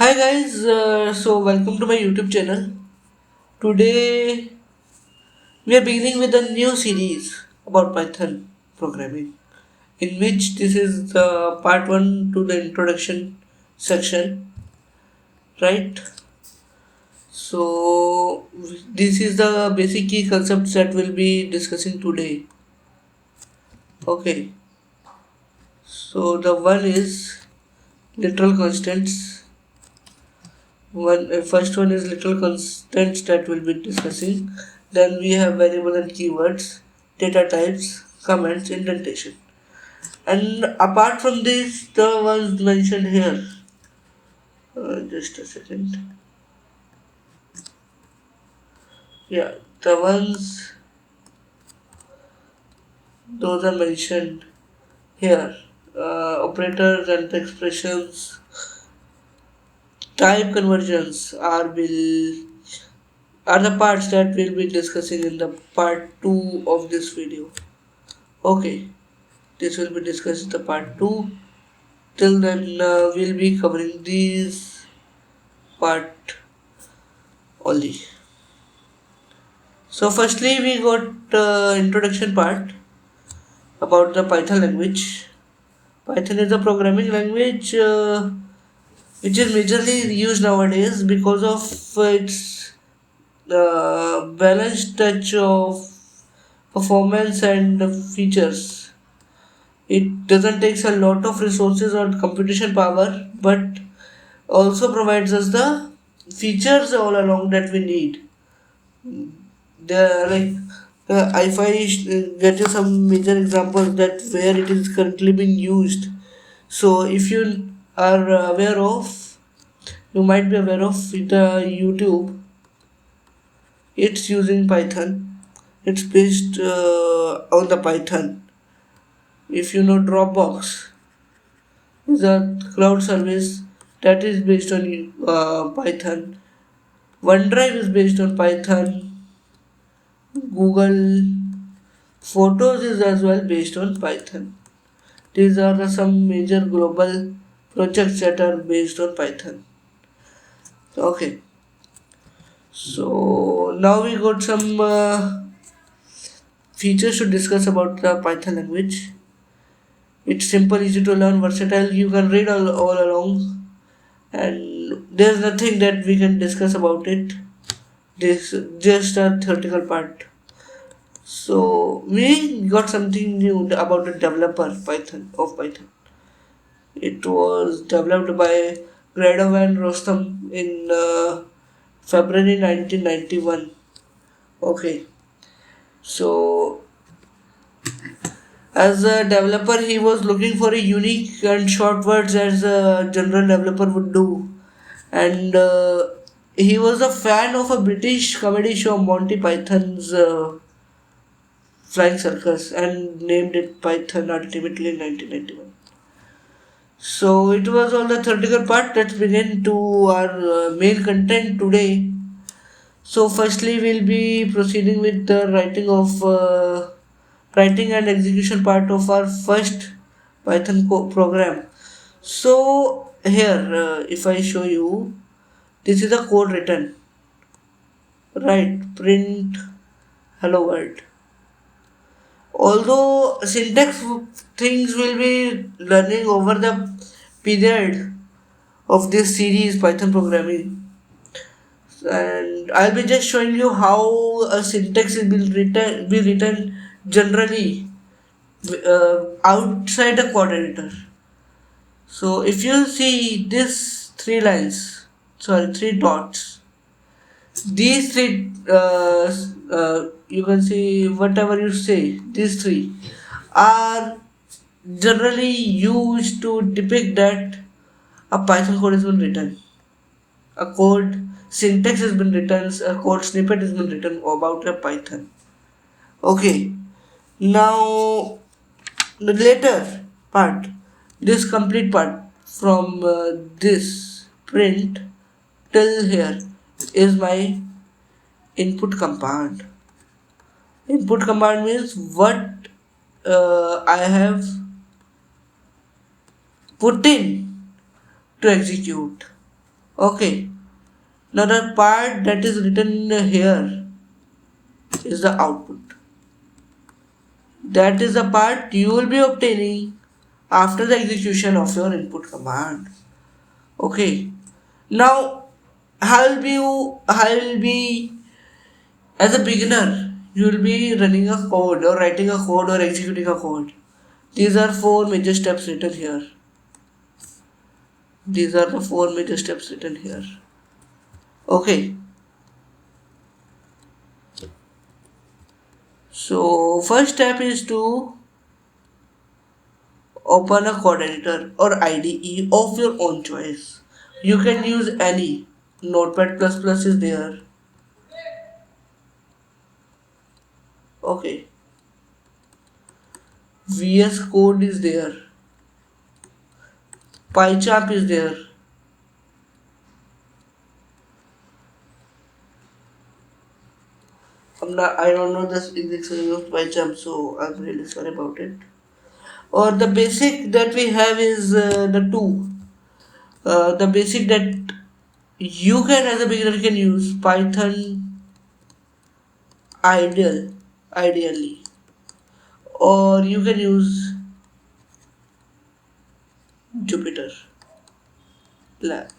Hi guys, so welcome to my YouTube channel. Today we are beginning with a new series about Python programming, in which this is the part one to the introduction section, right? So this is the basic key concepts that we'll be discussing today. Okay, so the one is literal constants. First one is literal constants that we'll be discussing. Then we have variable and keywords, data types, comments, indentation. And apart from this, the ones mentioned here. Just a second. Yeah, the ones those are mentioned here. Operators and expressions, type conversions are the parts that we'll be discussing in the part two of this video. Okay. This will be discussed in the part 2. Till then, we'll be covering these part only. So, firstly, we got introduction part about the Python language. Python is a programming language which is majorly used nowadays because of its balanced touch of performance and features. It doesn't take a lot of resources or computation power, but also provides us the features all along that we need. The like if I get you some major examples that where it is currently being used. So if you are aware of, you might be aware of the YouTube. It's using Python. It's based on the Python. If you know Dropbox, is a cloud service that is based on Python. OneDrive is based on Python. Google Photos is as well based on Python. These are some major global projects that are based on Python. Okay, so now we got some features to discuss about the Python language. It's simple, easy to learn, versatile. You can read all along, and there's nothing that we can discuss about it. This just a theoretical part. So we got something new about the developer Python. It was developed by Gradov and Rostam in February 1991. Okay, so as a developer, he was looking for a unique and short words as a general developer would do, and he was a fan of a British comedy show Monty Python's Flying Circus and named it Python ultimately in 1991. So it was all the theoretical part. Let's begin to our main content today. So firstly, we'll be proceeding with the writing and execution part of our first Python program. So here, if I show you, this is a code written. Right, print hello world. Although syntax things will be learning over the period of this series Python programming, and I'll be just showing you how a syntax will be written generally outside a code editor. So if you see this three dots, these three you can see whatever you say, these three are generally used to depict that a Python code has been written, a code syntax has been written, a code snippet has been written about a Python. Okay, now the later part, this complete part from this print till here is my input command. Input command means what I have put in to execute. Okay, now the part that is written here is the output. That is the part you will be obtaining after the execution of your input command. Okay, now I'll be as a beginner, you will be running a code or writing a code or executing a code. These are four major steps written here. These are the four major steps written here. Okay, so first step is to open a code editor or IDE of your own choice. You can use any. Notepad++ is there. Okay, VS Code is there. PyCharm is there. I don't know this exact spelling of PyCharm, so I'm really sorry about it. Or the basic that we have is the two. The basic that you can as a beginner can use Python ideal ideally, or you can use Jupyter Lab.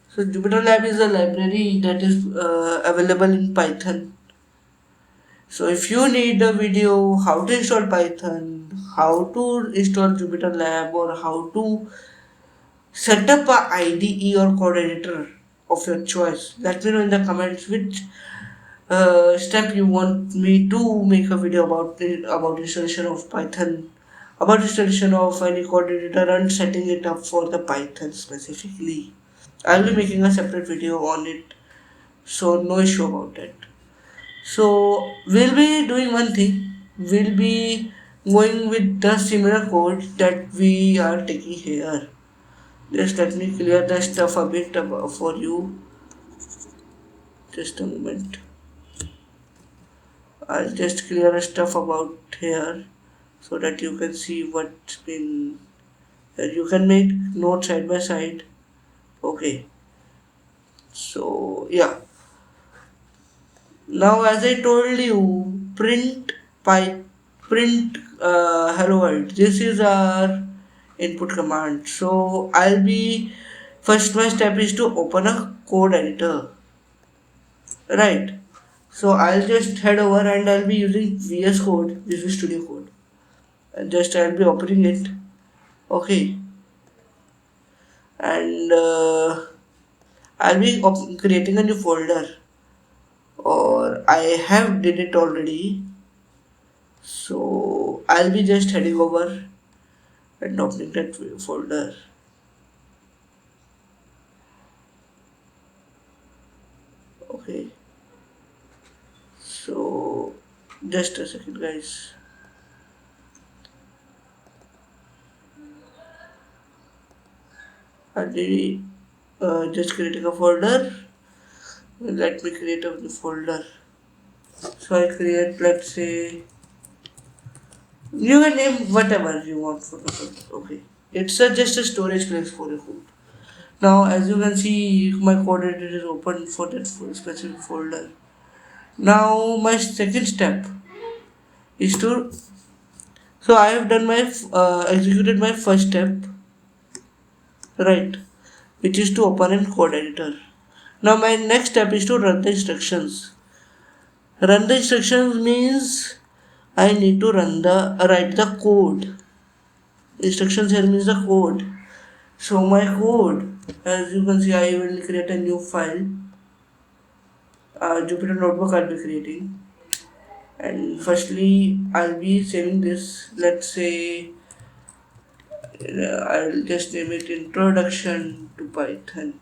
So Jupyter Lab is a library that is available in Python. So if you need a video how to install Python, how to install Jupyter Lab, or how to set up a IDE or code editor of your choice, let me know in the comments which step you want me to make a video about installation of Python, about installation of any code editor and setting it up for the Python specifically. I'll be making a separate video on it, so no issue about that. So we'll be doing one thing. We'll be going with the similar code that we are taking here. Just let me clear the stuff a bit for you. Just a moment. I'll just clear the stuff about here so that you can see what's been. You can make notes side by side. Okay. So yeah. Now, as I told you, print hello world. This is our input command. So I'll be first my step is to open a code editor, right? So I'll just head over and I'll be using VS Code, Visual Studio Code, and just I'll be opening it. Okay, and I'll be creating a new folder, or I have did it already. So I'll be just heading over and opening that folder. Okay, so just a second, guys. I'll be just creating a folder. Let me create a new folder. So I create, let's say, you can name whatever you want for the folder. Okay, it's just a storage place for your code. Now, as you can see, my code editor is open for that specific folder. Now, my second step is to, so I have done my executed my first step, right, which is to open in code editor. Now, my next step is to run the instructions. Run the instructions means I need to write the code. Instructions here means the code. So my code, as you can see, I will create a new file. Jupyter notebook I'll be creating, and firstly I'll be saving this. Let's say I'll just name it Introduction to Python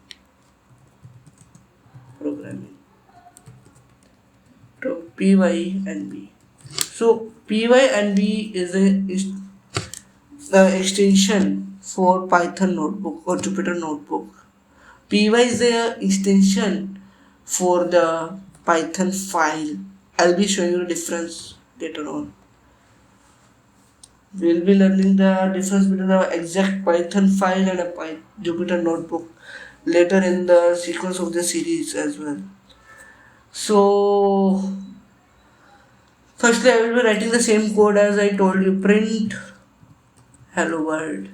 Programming. So PYNB. So PYNB is a extension for Python notebook or Jupyter notebook. Py is the extension for the Python file. I'll be showing you the difference later on. We'll be learning the difference between the exact Python file and a Jupyter notebook. later in the sequence of the series as well. So firstly I will be writing the same code as I told you, print hello world.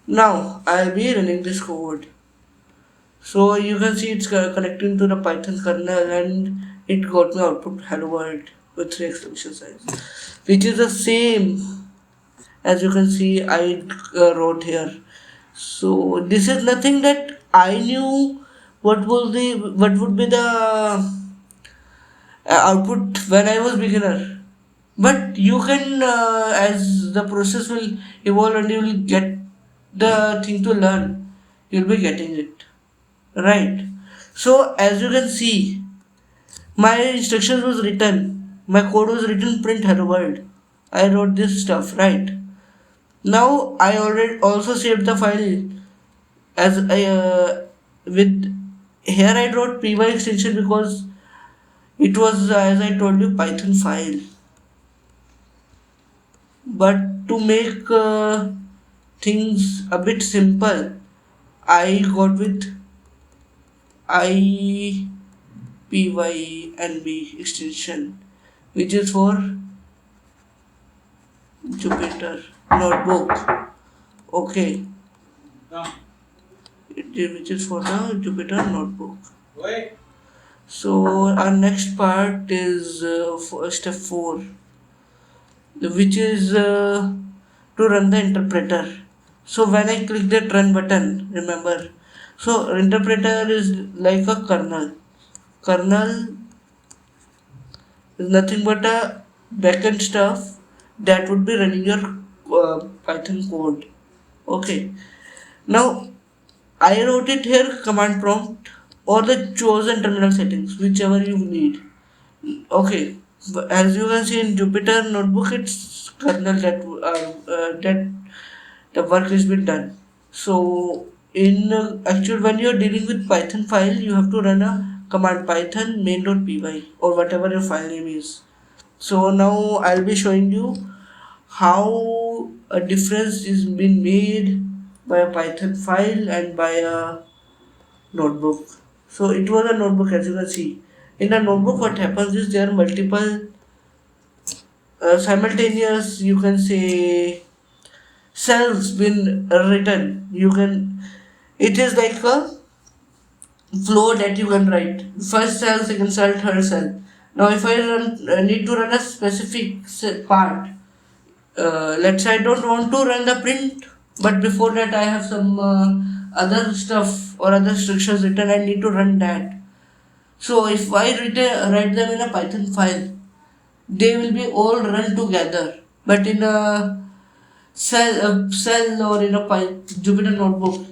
Now I'll be running this code. So you can see it's connecting to the Python kernel and it got me output hello world with three exclamation signs, which is the same as you can see I wrote here. So this is nothing that I knew what would be the output when I was beginner. But you can as the process will evolve and you will get the thing to learn, you'll be getting it. Right. So as you can see, my instructions was written. My code was written print hello world. I wrote this stuff, right? Now I already also saved the file as I with here I wrote py extension because it was as I told you Python file. But to make things a bit simple, I got with IPYNB extension, which is for Jupyter notebook. Okay, which is for the Jupyter notebook. So our next part is for step 4, which is to run the interpreter. So when I click that run button, remember, so interpreter is like a kernel. Kernel is nothing but a backend stuff that would be running your Python code. Okay. Now I wrote it here command prompt or the chosen terminal settings, whichever you need. Okay. As you can see in Jupyter notebook, it's kernel that the work has been done. So in actual when you're dealing with Python file, you have to run a command python main.py or whatever your file name is. So now I'll be showing you how a difference is being made by a Python file and by a notebook. So it was a notebook as you can see. In a notebook what happens is there are multiple simultaneous you can say cells been written. You can it is like a flow that you can write. First cell, second cell, third cell. Now if I need to run a specific part, let's say I don't want to run the print, but before that I have some other stuff or other instructions written. I need to run that. So if I write them in a Python file, they will be all run together. But in a cell or in a Jupyter notebook,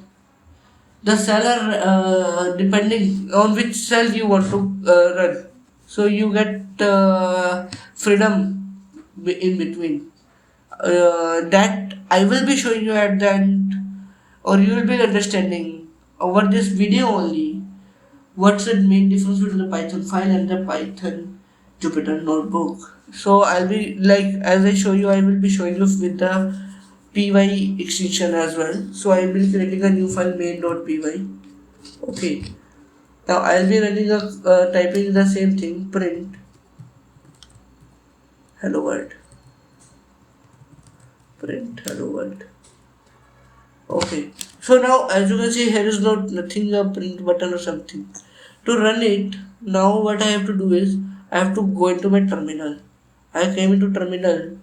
the seller depending on which cell you want to run, so you get freedom in between that I will be showing you at the end, or you will be understanding over this video only what's the main difference between the Python file and the Python Jupyter notebook. So I'll be like as I show you, I will be showing you with the py extension as well. So I will be creating a new file main.py. Okay. Now I'll be running a typing the same thing print hello world. Print hello world. Okay. So now as you can see here is nothing a print button or something. To run it, now what I have to do is I have to go into my terminal. I came into terminal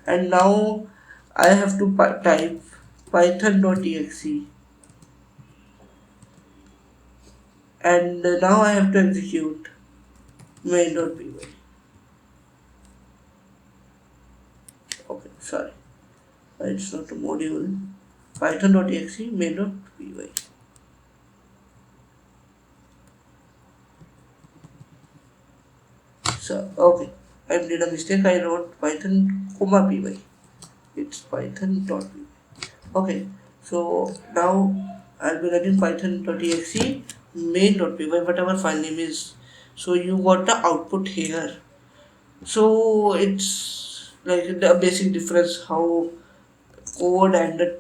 and now I have to type python.exe and now I have to execute main.py. Okay, sorry, it's not a module. Python.exe main.py. So okay, I did a mistake. I wrote Python comma py. It's python.py. Okay, so now I'll be running python.exe main.py, whatever file name is. So you got the output here. So it's like the basic difference how code and the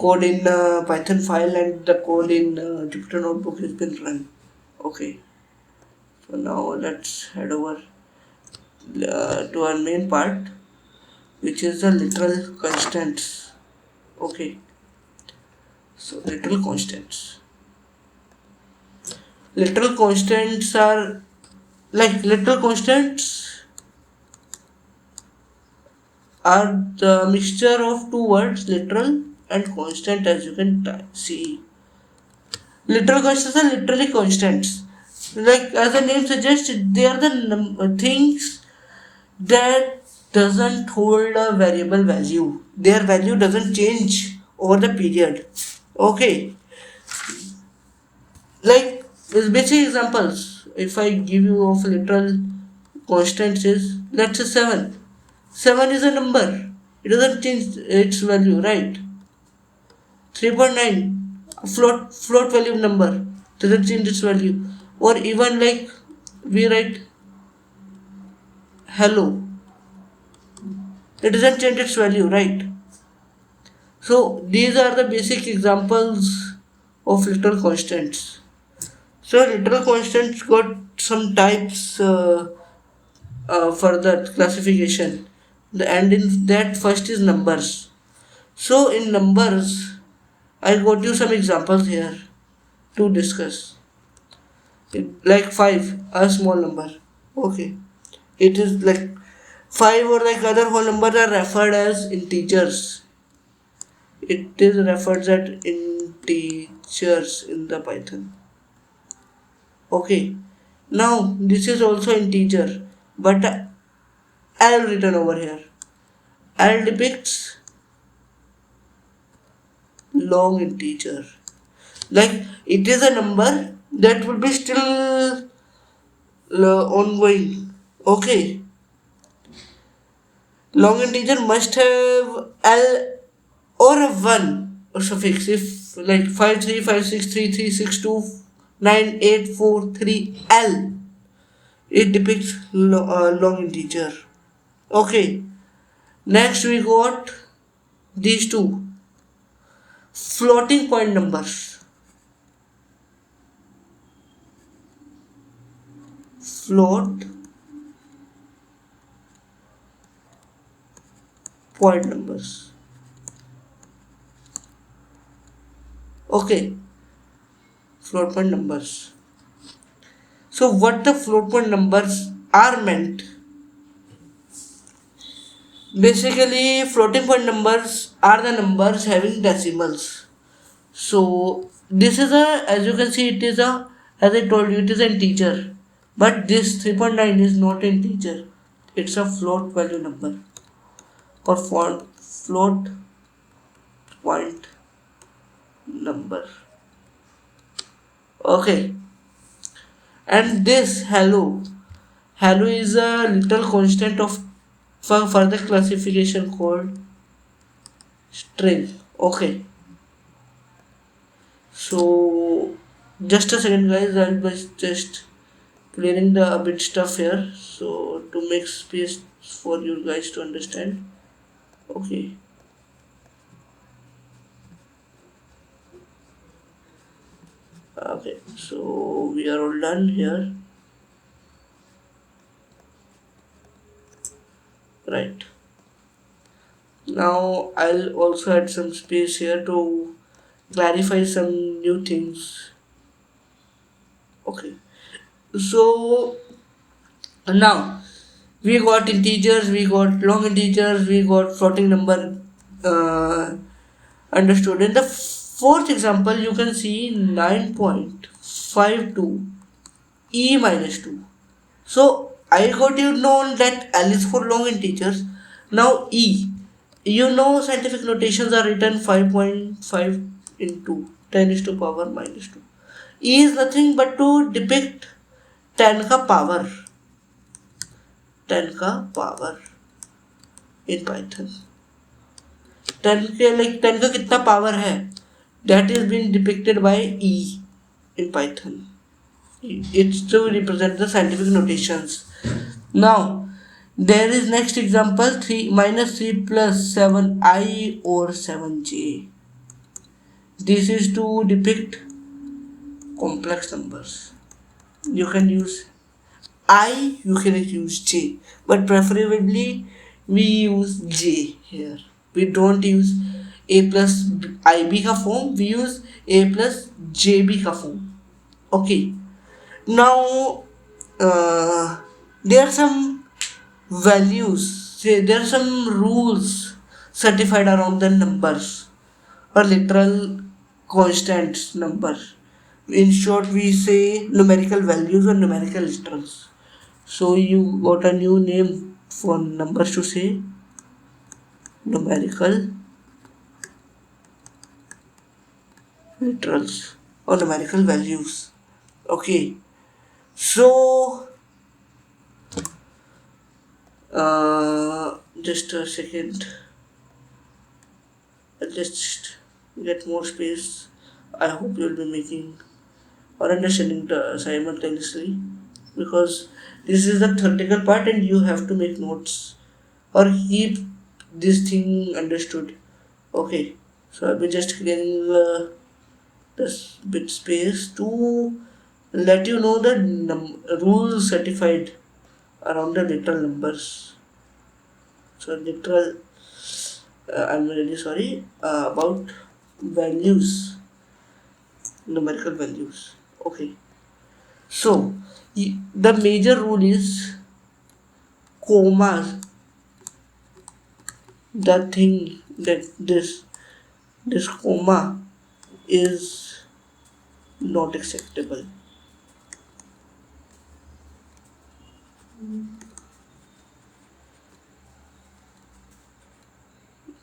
code in Python file and the code in Jupyter Notebook has been run. Okay, so now let's head over to our main part, which is the literal constants. Okay, so literal constants. Literal constants are like literal constants are the mixture of two words, literal and constant, as you can see. Literal constants are literally constants. Like as the name suggests, they are the things that doesn't hold a variable value. Their value doesn't change over the period. Okay, like with basic examples, if I give you of literal constants is, let's say 7. 7 is a number. It doesn't change its value, right? 3.9, a float value number, doesn't change its value. Or even like we write hello, it doesn't change its value, right? So these are the basic examples of literal constants. So literal constants got some types for that classification. And in that first is numbers. So in numbers, I got you some examples here to discuss. Like 5, a small number. Okay. It is like 5 or like other whole numbers are referred as integers. It is referred as integers in the Python. Okay. Now this is also integer, but L written over here. L depicts long integer. Like it is a number that will be still ongoing. Okay. Long integer must have L or a 1 suffix. If like 5356336298443 L, it depicts long integer. Okay. Next we got these two floating point numbers. Float point numbers. Okay, float point numbers. So what the float point numbers are meant? Basically, floating point numbers are the numbers having decimals. So this is a, as you can see, it is a, as I told you, it is an integer. But this 3.9 is not an integer. It's a float value number or float point number. Okay. And this hello is a little constant of for further classification called string. Okay. So just a second guys, I'll be just clearing the bit stuff here so to make space for you guys to understand. Okay. Okay, so we are all done here. Right. Now I'll also add some space here to clarify some new things. Okay. So now we got integers, we got long integers, we got floating number understood. In the fourth example, you can see 9.52 e minus 2. So I got you known that L is for long integers. Now e, you know scientific notations are written 5.5 into 10 is to power minus 2. E is nothing but to depict 10 का power, 10 का power in Python. 10 के like 10 का कितना power है, that is being depicted by E in Python. It's to represent the scientific notations. Now there is next example 3 minus 3 plus 7i or 7j. This is to depict complex numbers. You can use I, you can use J, but preferably we use J here. We don't use A plus IB का form, we use A plus JB का form. Okay. Now, there are some values, say there are some rules certified around the numbers or literal constant number. In short, we say numerical values or numerical literals. So you got a new name for numbers to say numerical literals or numerical values. Okay. So just a second. I'll just get more space. I hope you'll be making or understanding the simultaneously, because this is the theoretical part and you have to make notes or keep this thing understood. Okay, so I'll be just clearing this bit space to let you know the rules certified around the literal numbers. So literal, I'm really sorry about values, numerical values. Okay, so the major rule is commas. The thing that this comma is not acceptable.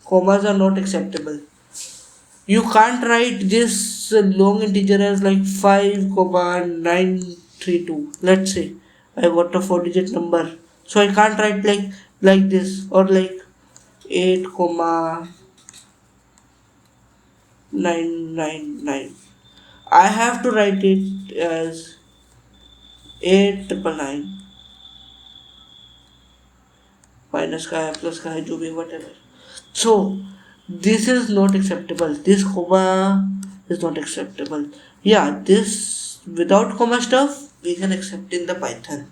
Commas are not acceptable. You can't write this long integer as like 5 comma 932. Let's say I got a 4-digit number, so I can't write like this or like 8 comma 999. I have to write it as 899 minus का है plus का है जो भी whatever. So this is not acceptable. This comma is not acceptable. Yeah, this without comma stuff we can accept in the Python.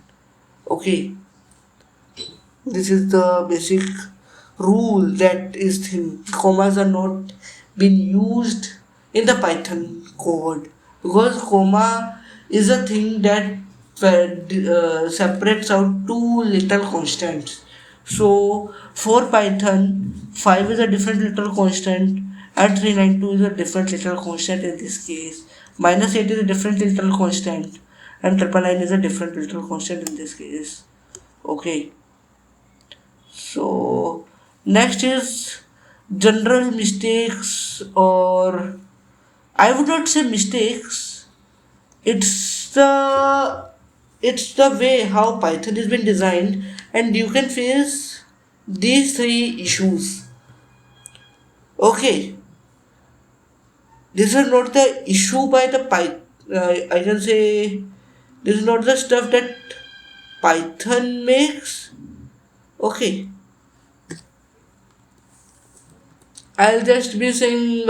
Okay, this is the basic rule that is thing. Commas are not been used in the Python code because comma is a thing that separates out two little constants. So for Python, 5 is a different little constant and 392 is a different little constant in this case. Minus 8 is a different little constant and 999 is a different little constant in this case. Okay. So next is general mistakes, or I would not say mistakes. It's the way how Python has been designed, and you can face these three issues. Okay, this is not the issue by the Python. I can say this is not the stuff that Python makes. Okay, I'll just be saying,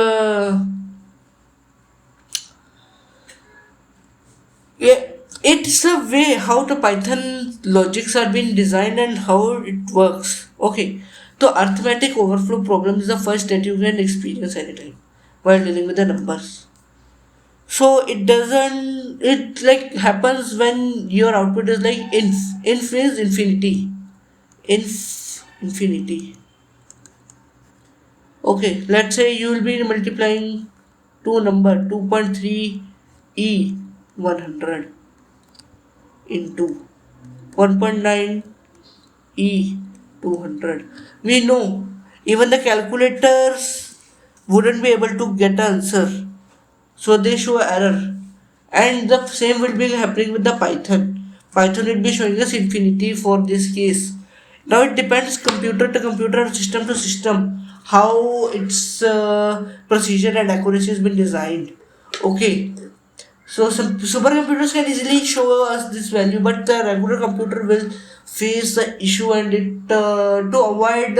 yeah, it's a way how the Python logics are being designed and how it works. Okay, so arithmetic overflow problem is the first that you can experience anytime while dealing with the numbers. So it like happens when your output is like inf is infinity, infinity. Okay, let's say you will be multiplying two number 2.3 e 100 into 1.9 e 200. We know even the calculators wouldn't be able to get the answer, so they show error, and the same will be happening with the Python will be showing us infinity for this case. Now it depends computer to computer and system to system how its precision and accuracy has been designed. Okay, so some supercomputers can easily show us this value, but the regular computer will face the issue, and it to avoid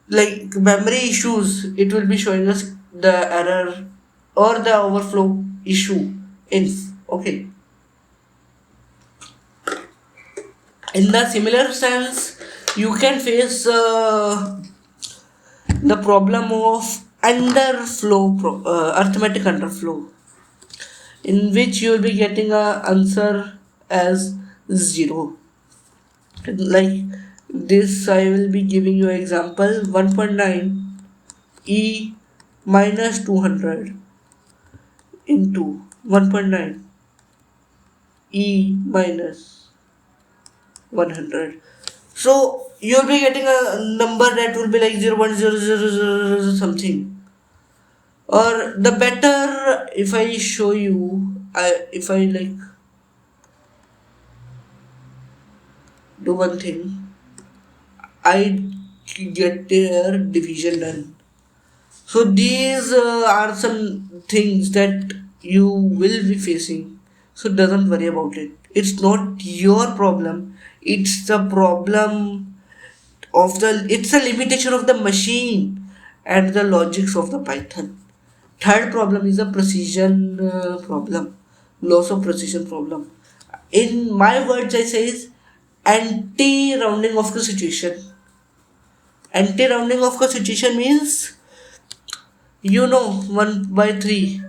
like memory issues, it will be showing us the error or the overflow issue in. Okay. In the similar sense, you can face the problem of arithmetic underflow, in which you will be getting a answer as 0. Like this, I will be giving you example 1.9 e minus 200 into 1.9 e minus 100. So you'll be getting a number that will be like 0.000 something. Or the better, if I show you, if I like do one thing, I get their division done. So these are some things that you will be facing. So doesn't worry about it. It's not your problem. It's the problem of the. It's a limitation of the machine and the logics of the Python. Third problem is a precision problem, loss of precision problem. In my words, I say is anti-rounding of the situation. Anti-rounding of the situation means, 1 by 3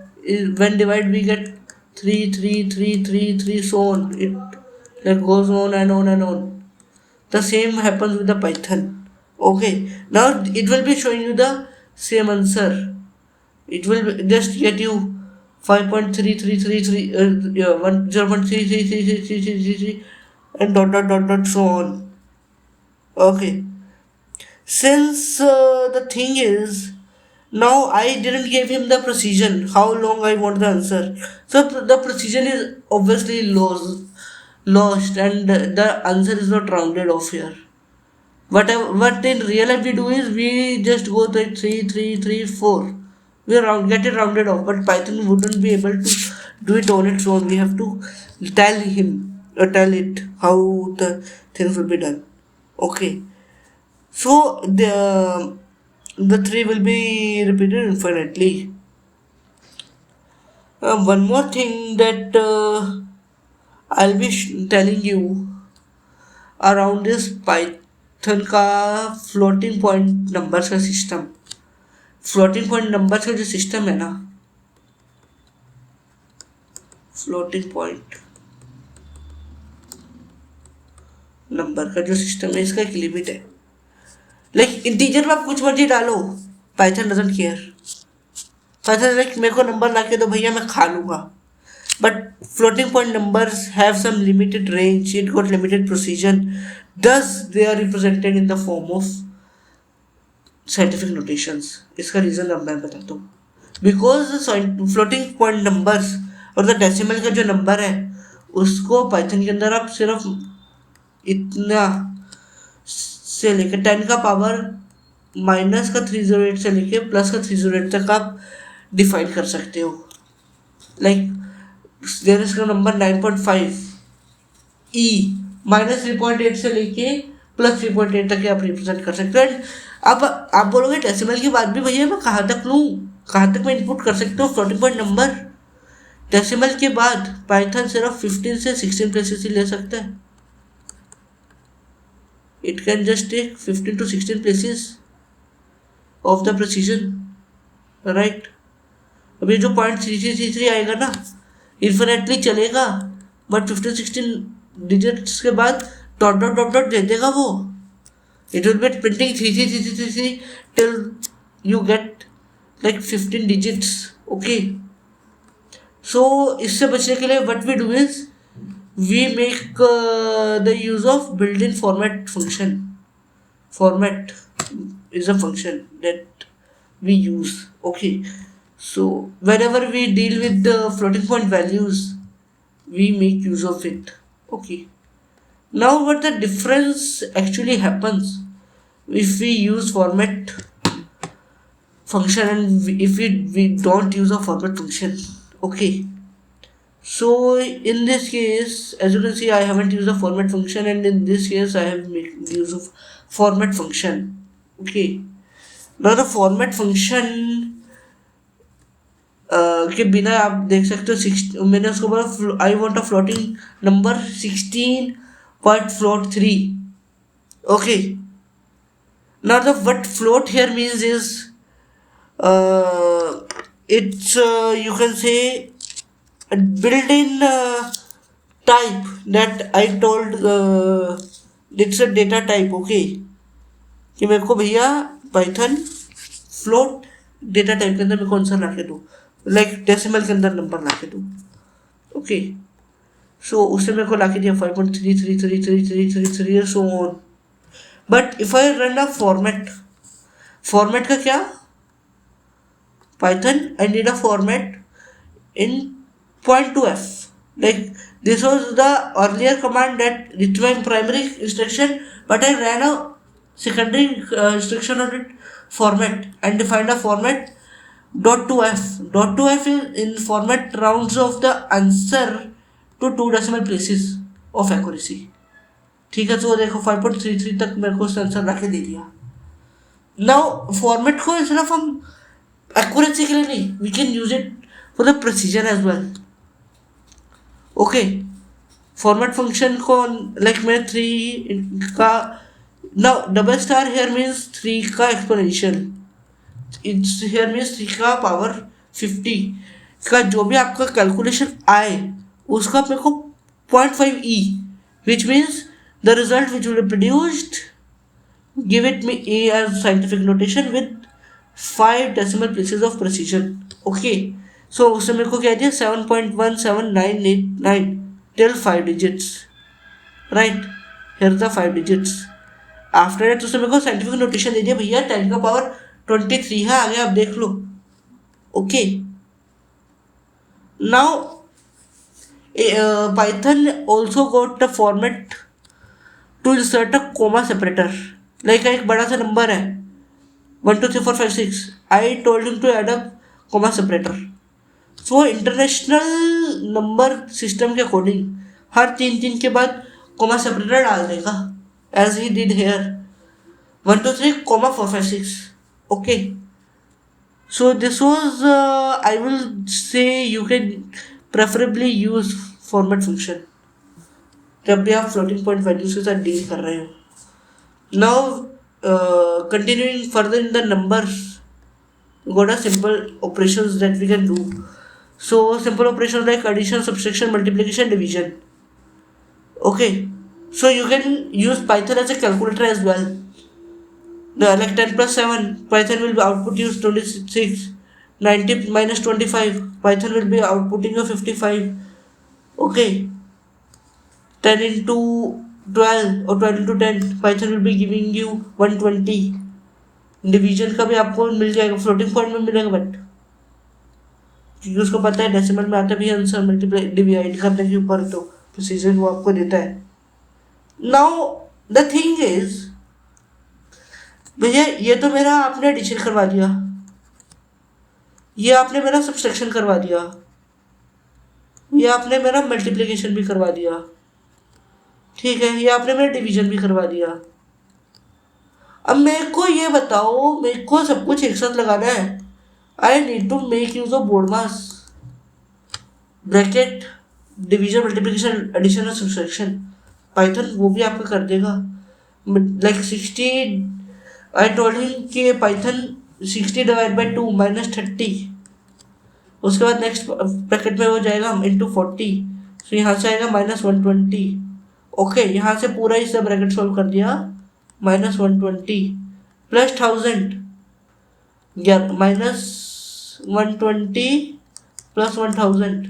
when divide we get 3 3 3 3 3, so on. It like goes on and on and on. The same happens with the Python. Okay, now it will be showing you the same answer. It will just get you 5.3333 yeah, 0.333333 and dot so on. Okay, since the thing is, now I didn't give him the precision how long I want the answer, so the precision is obviously lost, and the answer is not rounded off here. What in real life we do is we just go to 3 3 3 4, we get it rounded off, but Python wouldn't be able to do it on its own. We have to tell him or tell it how the things will be done. Okay, so the three will be repeated infinitely. One more thing that I'll be telling you around this Python का floating point numbers का system. Floating point numbers का जो system है ना, floating point number का जो system है, इसका एक लिमिट है. लाइक इंटीजर में आप कुछ मर्जी डालो, Python doesn't care. Python like मेरे को नंबर ला के दो भैया, मैं खा लूँगा. But floating point numbers have some limited range, it got limited precision, thus they are represented in the form of scientific notations. इसका रीज़न अब मैं बताता हूँ. बिकॉज floating point numbers और द डेसिमल का जो नंबर है, उसको पाइथन के अंदर आप सिर्फ इतना से लेकर 10 का पावर माइनस का 308 से लेके प्लस का 308 तक आप डिफाइन कर सकते हो. लाइक देयर इज का नंबर 9.5 ई माइनस 3.8 से लेके प्लस 3.8 तक आप रिप्रेजेंट कर सकते हो. अब आप बोलोगे डेसिमल की बात भी भैया मैं कहाँ तक लूँ, कहाँ तक मैं इनपुट कर सकता हूँ फ्लोटिंग पॉइंट नंबर. डेसिमल के बाद पाइथन सिर्फ 15 से 16 प्लेसेस ही ले सकता है. It can just take 15 to 16 places of the precision, right? अब ये जो 0.3333 आएगा ना, इन्फिनेटली चलेगा, बट 15-16 डिजिट्स के बाद डॉट डॉट डॉट डॉट दे देगा वो. It will be printing 3333 till you get like 15 digits. Okay, so इससे बचने के लिए what we do is we make the use of built-in format function. Format is a function that we use. Okay, so whenever we deal with the floating point values, we make use of it. Okay, now what the difference actually happens if we use format function and if we don't use a format function. Okay, so in this case, as you can see, I haven't used a format function, and in this case I have made use of format function. Okay, now the format function के बिना आप देख सकते हो मैंने उसको बोला I want a floating number 16 but float 3. Okay, now the what float here means is uh, it's you can say a built-in type that I told it's a data type. Okay, कि मेरे को भैया Python float data type के अंदर मेरे को answer ला के दो, लाइक डेसिमल के अंदर नंबर ला के दो. ओके, सो उससे मेरे को ला के दिया 5.333333 so on. But if I run a format का क्या, Python I need a format in .2f, like this was the earlier command that retrieved primary instruction, but I ran a secondary instruction on it format and defined a format .2f. .2f is in format rounds of the answer to 2 decimal places of accuracy. ठीक है, तो देखो 5.33 तक मेरे को answer ला के दे दिया. Now format को सिर्फ हम एक्यूरेसी के लिए नहीं, we can use it for the precision as well. Okay, format function को like मैं 3 का now double star here means 3 का exponential, it's here means 3 का power 50 का जो भी आपका कैलकुलेशन आए उसका मेरे को 0.5e, which means the result which will be produced, give it me a as scientific notation with 5 decimal places of precision. Okay, सो उसने मेरे को क्या दिया 7.17989 till 5 digits, right. Here the 5 digits. After that उसने मेरे को साइंटिफिक नोटेशन दे दिया, भैया 10 का पावर 23 है, आगे आप देख लो. Okay, now Python also got the format to insert a comma separator. Like एक बड़ा सा नंबर है 1 2 3 4 5 6, I told him to add a comma separator. So international number system के अकॉर्डिंग हर 3 के बाद कोमा सेपरेटर डाल देगा, as he did here 1 2 3 comma 4 5 6. Okay, so this was I will say you can preferably use format function जब भी आप floating point values के साथ डील कर रहे हो. Now continuing further in the numbers, got a simple operations that we can do. So simple operations like addition, subtraction, multiplication, division. Okay, so you can use Python as a calculator as well. Like 10 plus 7, Python will be output use 26. 90 minus 25, Python will be outputting a 55. Okay, 10 into 12 or 12 into 10, Python will be giving you 120. Division का भी आपको मिल जाएगा, floating point में मिलेगा, but क्योंकि उसको पता है डेसिमल में आता भी आंसर मल्टीप्लाई डिवाइड करने के ऊपर, तो प्रिसीजन वो आपको देता है. नाउ द थिंग इज, भैया ये तो मेरा आपने एडिशन करवा दिया, ये आपने मेरा सब्सट्रैक्शन करवा दिया, ये आपने मेरा मल्टीप्लिकेशन भी करवा दिया, ठीक है, ये आपने मेरा डिवीजन भी करवा दिया. अब मेरे को ये बताओ, मेरे को सब कुछ एक साथ लगाना है. I need to make use of BODMAS, bracket, division, multiplication, addition और सब्सट्रैक्शन. पाइथन वो भी आपका कर देगा. लाइक 60, आई टोल्ड हिम कि पाइथन 60 डिवाइड बाई 2 माइनस 30. उसके बाद नेक्स्ट ब्रैकेट में वो जाएगा इंटू 40, तो यहाँ से आएगा माइनस 120. ओके, यहाँ से पूरा ही सब ब्रैकेट सॉल्व कर दिया. माइनस 120 प्लस 1000 माइनस 120 प्लस 1000,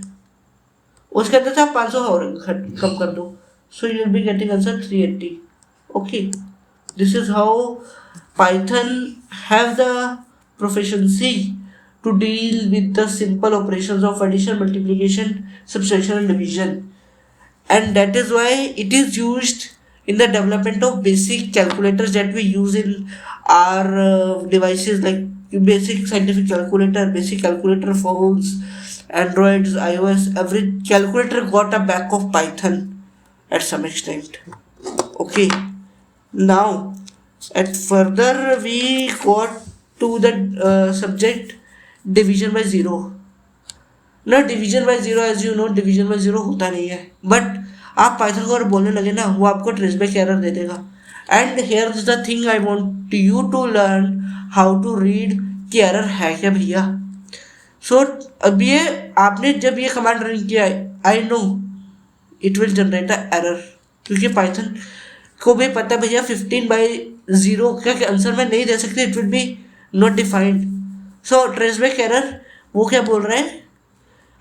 उसके अंदर से आप 500 और कम कर दो, so you will be getting answer 380. Okay, this is how Python have the proficiency to deal with the simple operations of addition, multiplication, subtraction and division, and that is why it is used in the development of basic calculators that we use in our devices, like basic scientific calculator, basic calculator phones, Androids, iOS. Every calculator got a back of Python at some extent. Okay, now at further we got to the subject division by zero. ना division by zero, as you know division by zero होता नहीं है, but आप Python को अगर बोलने लगे ना वो आपको ट्रेसबैक एरर दे देगा. And here is the thing I want you to learn how to read कि एरर है क्या भैया. सो अब ये आपने जब ये कमांड रन किया, I know it will generate a error, क्योंकि पाइथन को भी पता है भैया 15/0 का आंसर मैं नहीं दे सकती, it will be not defined. So traceback error वो क्या बोल रहे हैं,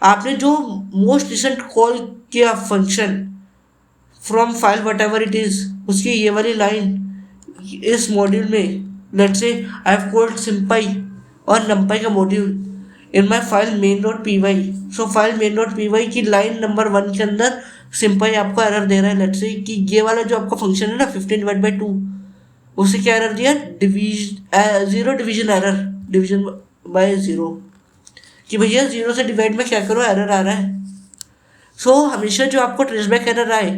आपने जो मोस्ट रिसेंट कॉल किया function from file what ever it is, उसकी ये वाली लाइन इस मॉड्यूल में, let's say I have called सिंपाई और नंपाई का module in my file main dot P Y. So file main dot P Y की line number 1 के अंदर सिंपाई आपको एरर दे रहा है. लेट्स से कि ये वाला जो आपका फंक्शन है ना 15/2, उससे क्या एरर दिया, zero division error, division by zero, कि भैया जीरो से डिवाइड में क्या करो एरर आ रहा है. सो हमेशा जो आपको ट्रेसबैक एरर आए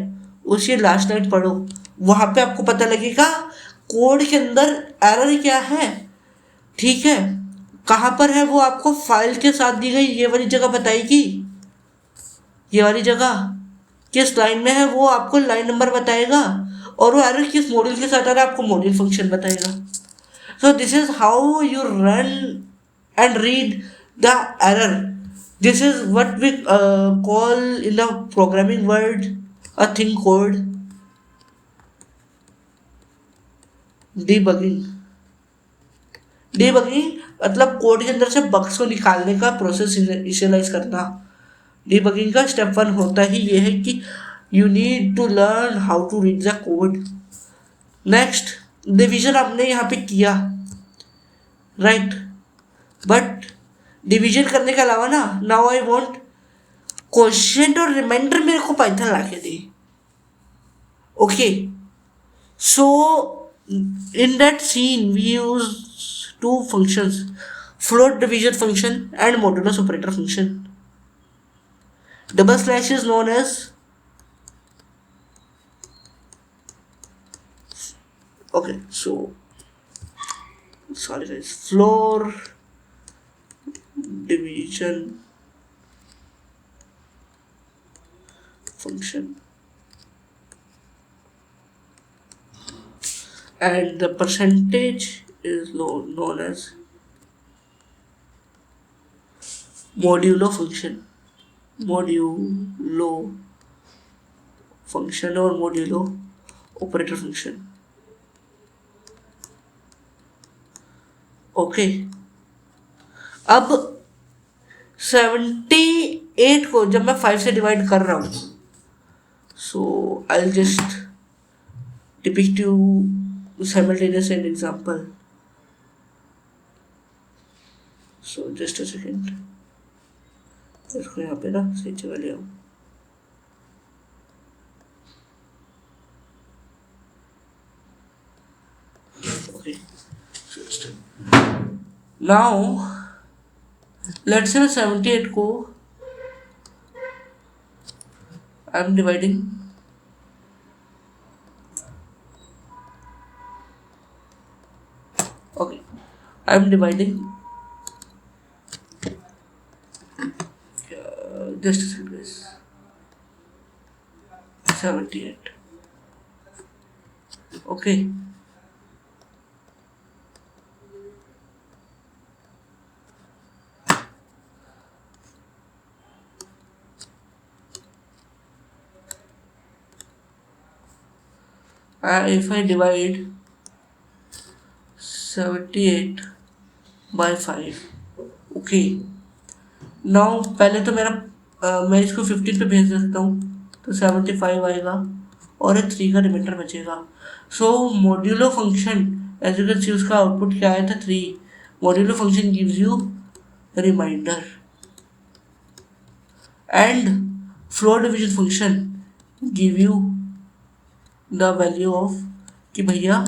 उसकी लास्ट लाइन पढ़ो, वहाँ पे आपको पता लगेगा कोड के अंदर एरर क्या है. ठीक है, कहाँ पर है वो आपको फाइल के साथ दी गई ये वाली जगह बताएगी, ये वाली जगह किस लाइन में है वो आपको लाइन नंबर बताएगा, और वो एरर किस मॉड्यूल के साथ आ रहा है आपको मॉड्यूल फंक्शन बताएगा. So this is how you run and read the error. This is what we call in the programming world a thing called debugging. Debugging मतलब कोड के अंदर से बग्स को निकालने का प्रोसेस इनिशियलाइज करना. debugging का स्टेप 1 होता ही ये है कि you need to learn how to read the code. Next division आपने यहाँ पे किया, राइट, बट डिवीजन करने के अलावा ना नाउ आई वांट क्वेश्चन और रिमाइंडर मेरे को पाइथन ला के दे. Okay, so in that scene we use 2 functions, float division function and modulus operator function. Double slash is known as okay, so sorry guys, floor division function, and the percentage is known as modulo function, modulo function और modulo operator function. Okay, अब 78 को जब मैं 5 से divide कर रहा हूँ, so I just depict you simultaneous an example. So just a second, इसको यहाँ पे ना सही जगह ले आऊँ. Okay, now let's say 78 को I'm dividing just a second guys, 78. Okay, if I divide 78 by 5, okay, now पहले तो मेरा मैं इसको 15 पे भेज सकता हूँ तो 75 आएगा और एक 3 का रिमाइंडर बचेगा. So modulo function as you can see उसका आउटपुट क्या आया था 3. Modulo function gives you remainder and floor division function give you the value of कि भैया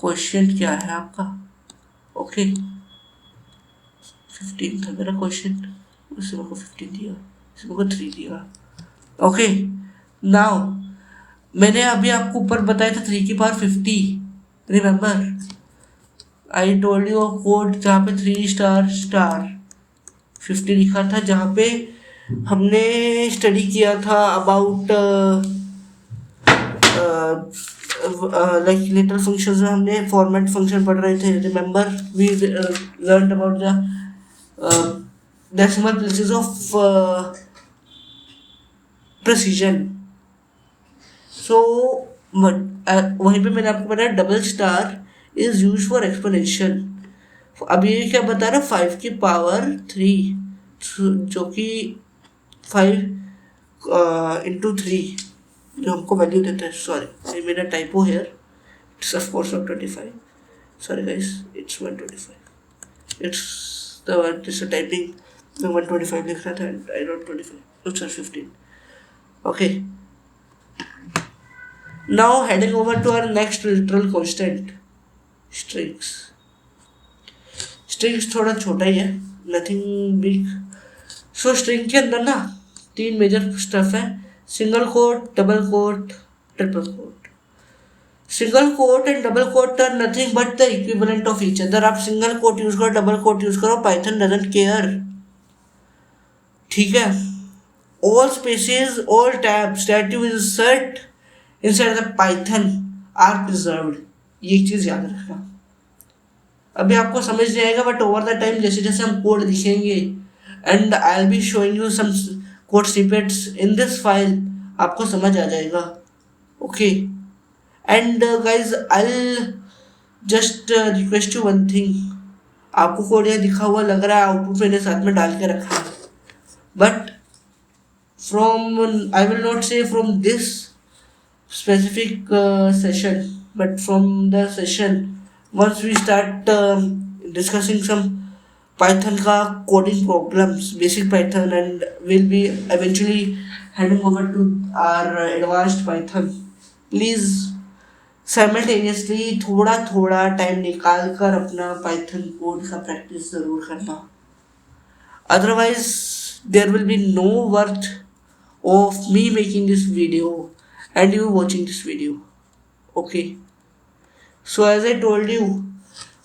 क्वेश्चन क्या है आपका. ओके, 15 था मेरा क्वेश्चन, उससे मेरे को 15 दिया, इसमें को 3 दिया. ओके, नाउ मैंने अभी आपको ऊपर बताया था 3 की power 50. Remember I told you code जहाँ पे 3 स्टार स्टार 50 लिखा था, जहाँ पे हमने स्टडी किया था अबाउट लाइक लिटिल फंक्शंस में हमने फॉर्मेट फंक्शन पढ़ रहे थे. Remember we learn about the decimal places of precision. So वहीं पे मैंने आपको बताया double star is use for exponential. अब ये क्या बता रहा है 5 की पावर 3, जो कि 5 इंटू 3 जो हमको वैल्यू देता है. सॉरी, मेरा typo here, it's of course not 25. Sorry guys, it's 125. It's the typing में 125 लिख रहा था and I wrote 25. It's 15. Okay, now heading over to our next literal constant, strings. Strings थोड़ा छोटा ही है, नथिंग बिग. सो स्ट्रिंग के अंदर ना 3 मेजर स्टफ है: single quote, double quote, triple quote. Single quote and double quote are nothing but the equivalent of each other. आप single quote use करो, double quote use करो, पाइथन डजंट केयर. ठीक है. All spaces, all tabs that you insert inside the Python are preserved. ये चीज याद रखना. अभी आपको समझ नहीं आएगा, बट ओवर द टाइम जैसे जैसे हम कोड लिखेंगे and I will be showing you some code snippets in this file, आपको समझ आ जाएगा. Okay, and guys I will just request you one thing. आपको कोड यहाँ दिखा हुआ लग रहा है, आउटपुट मैंने साथ में डाल के रखा है, but from I will not say from this specific session, but from the session once we start discussing some Python ka coding problems, basic Python, and we'll be eventually heading over to our advanced Python. Please simultaneously थोड़ा थोड़ा time निकाल कर अपना Python code का practice ज़रूर करना. Otherwise there will be no worth of me making this video and you watching this video. Okay, so as I told you,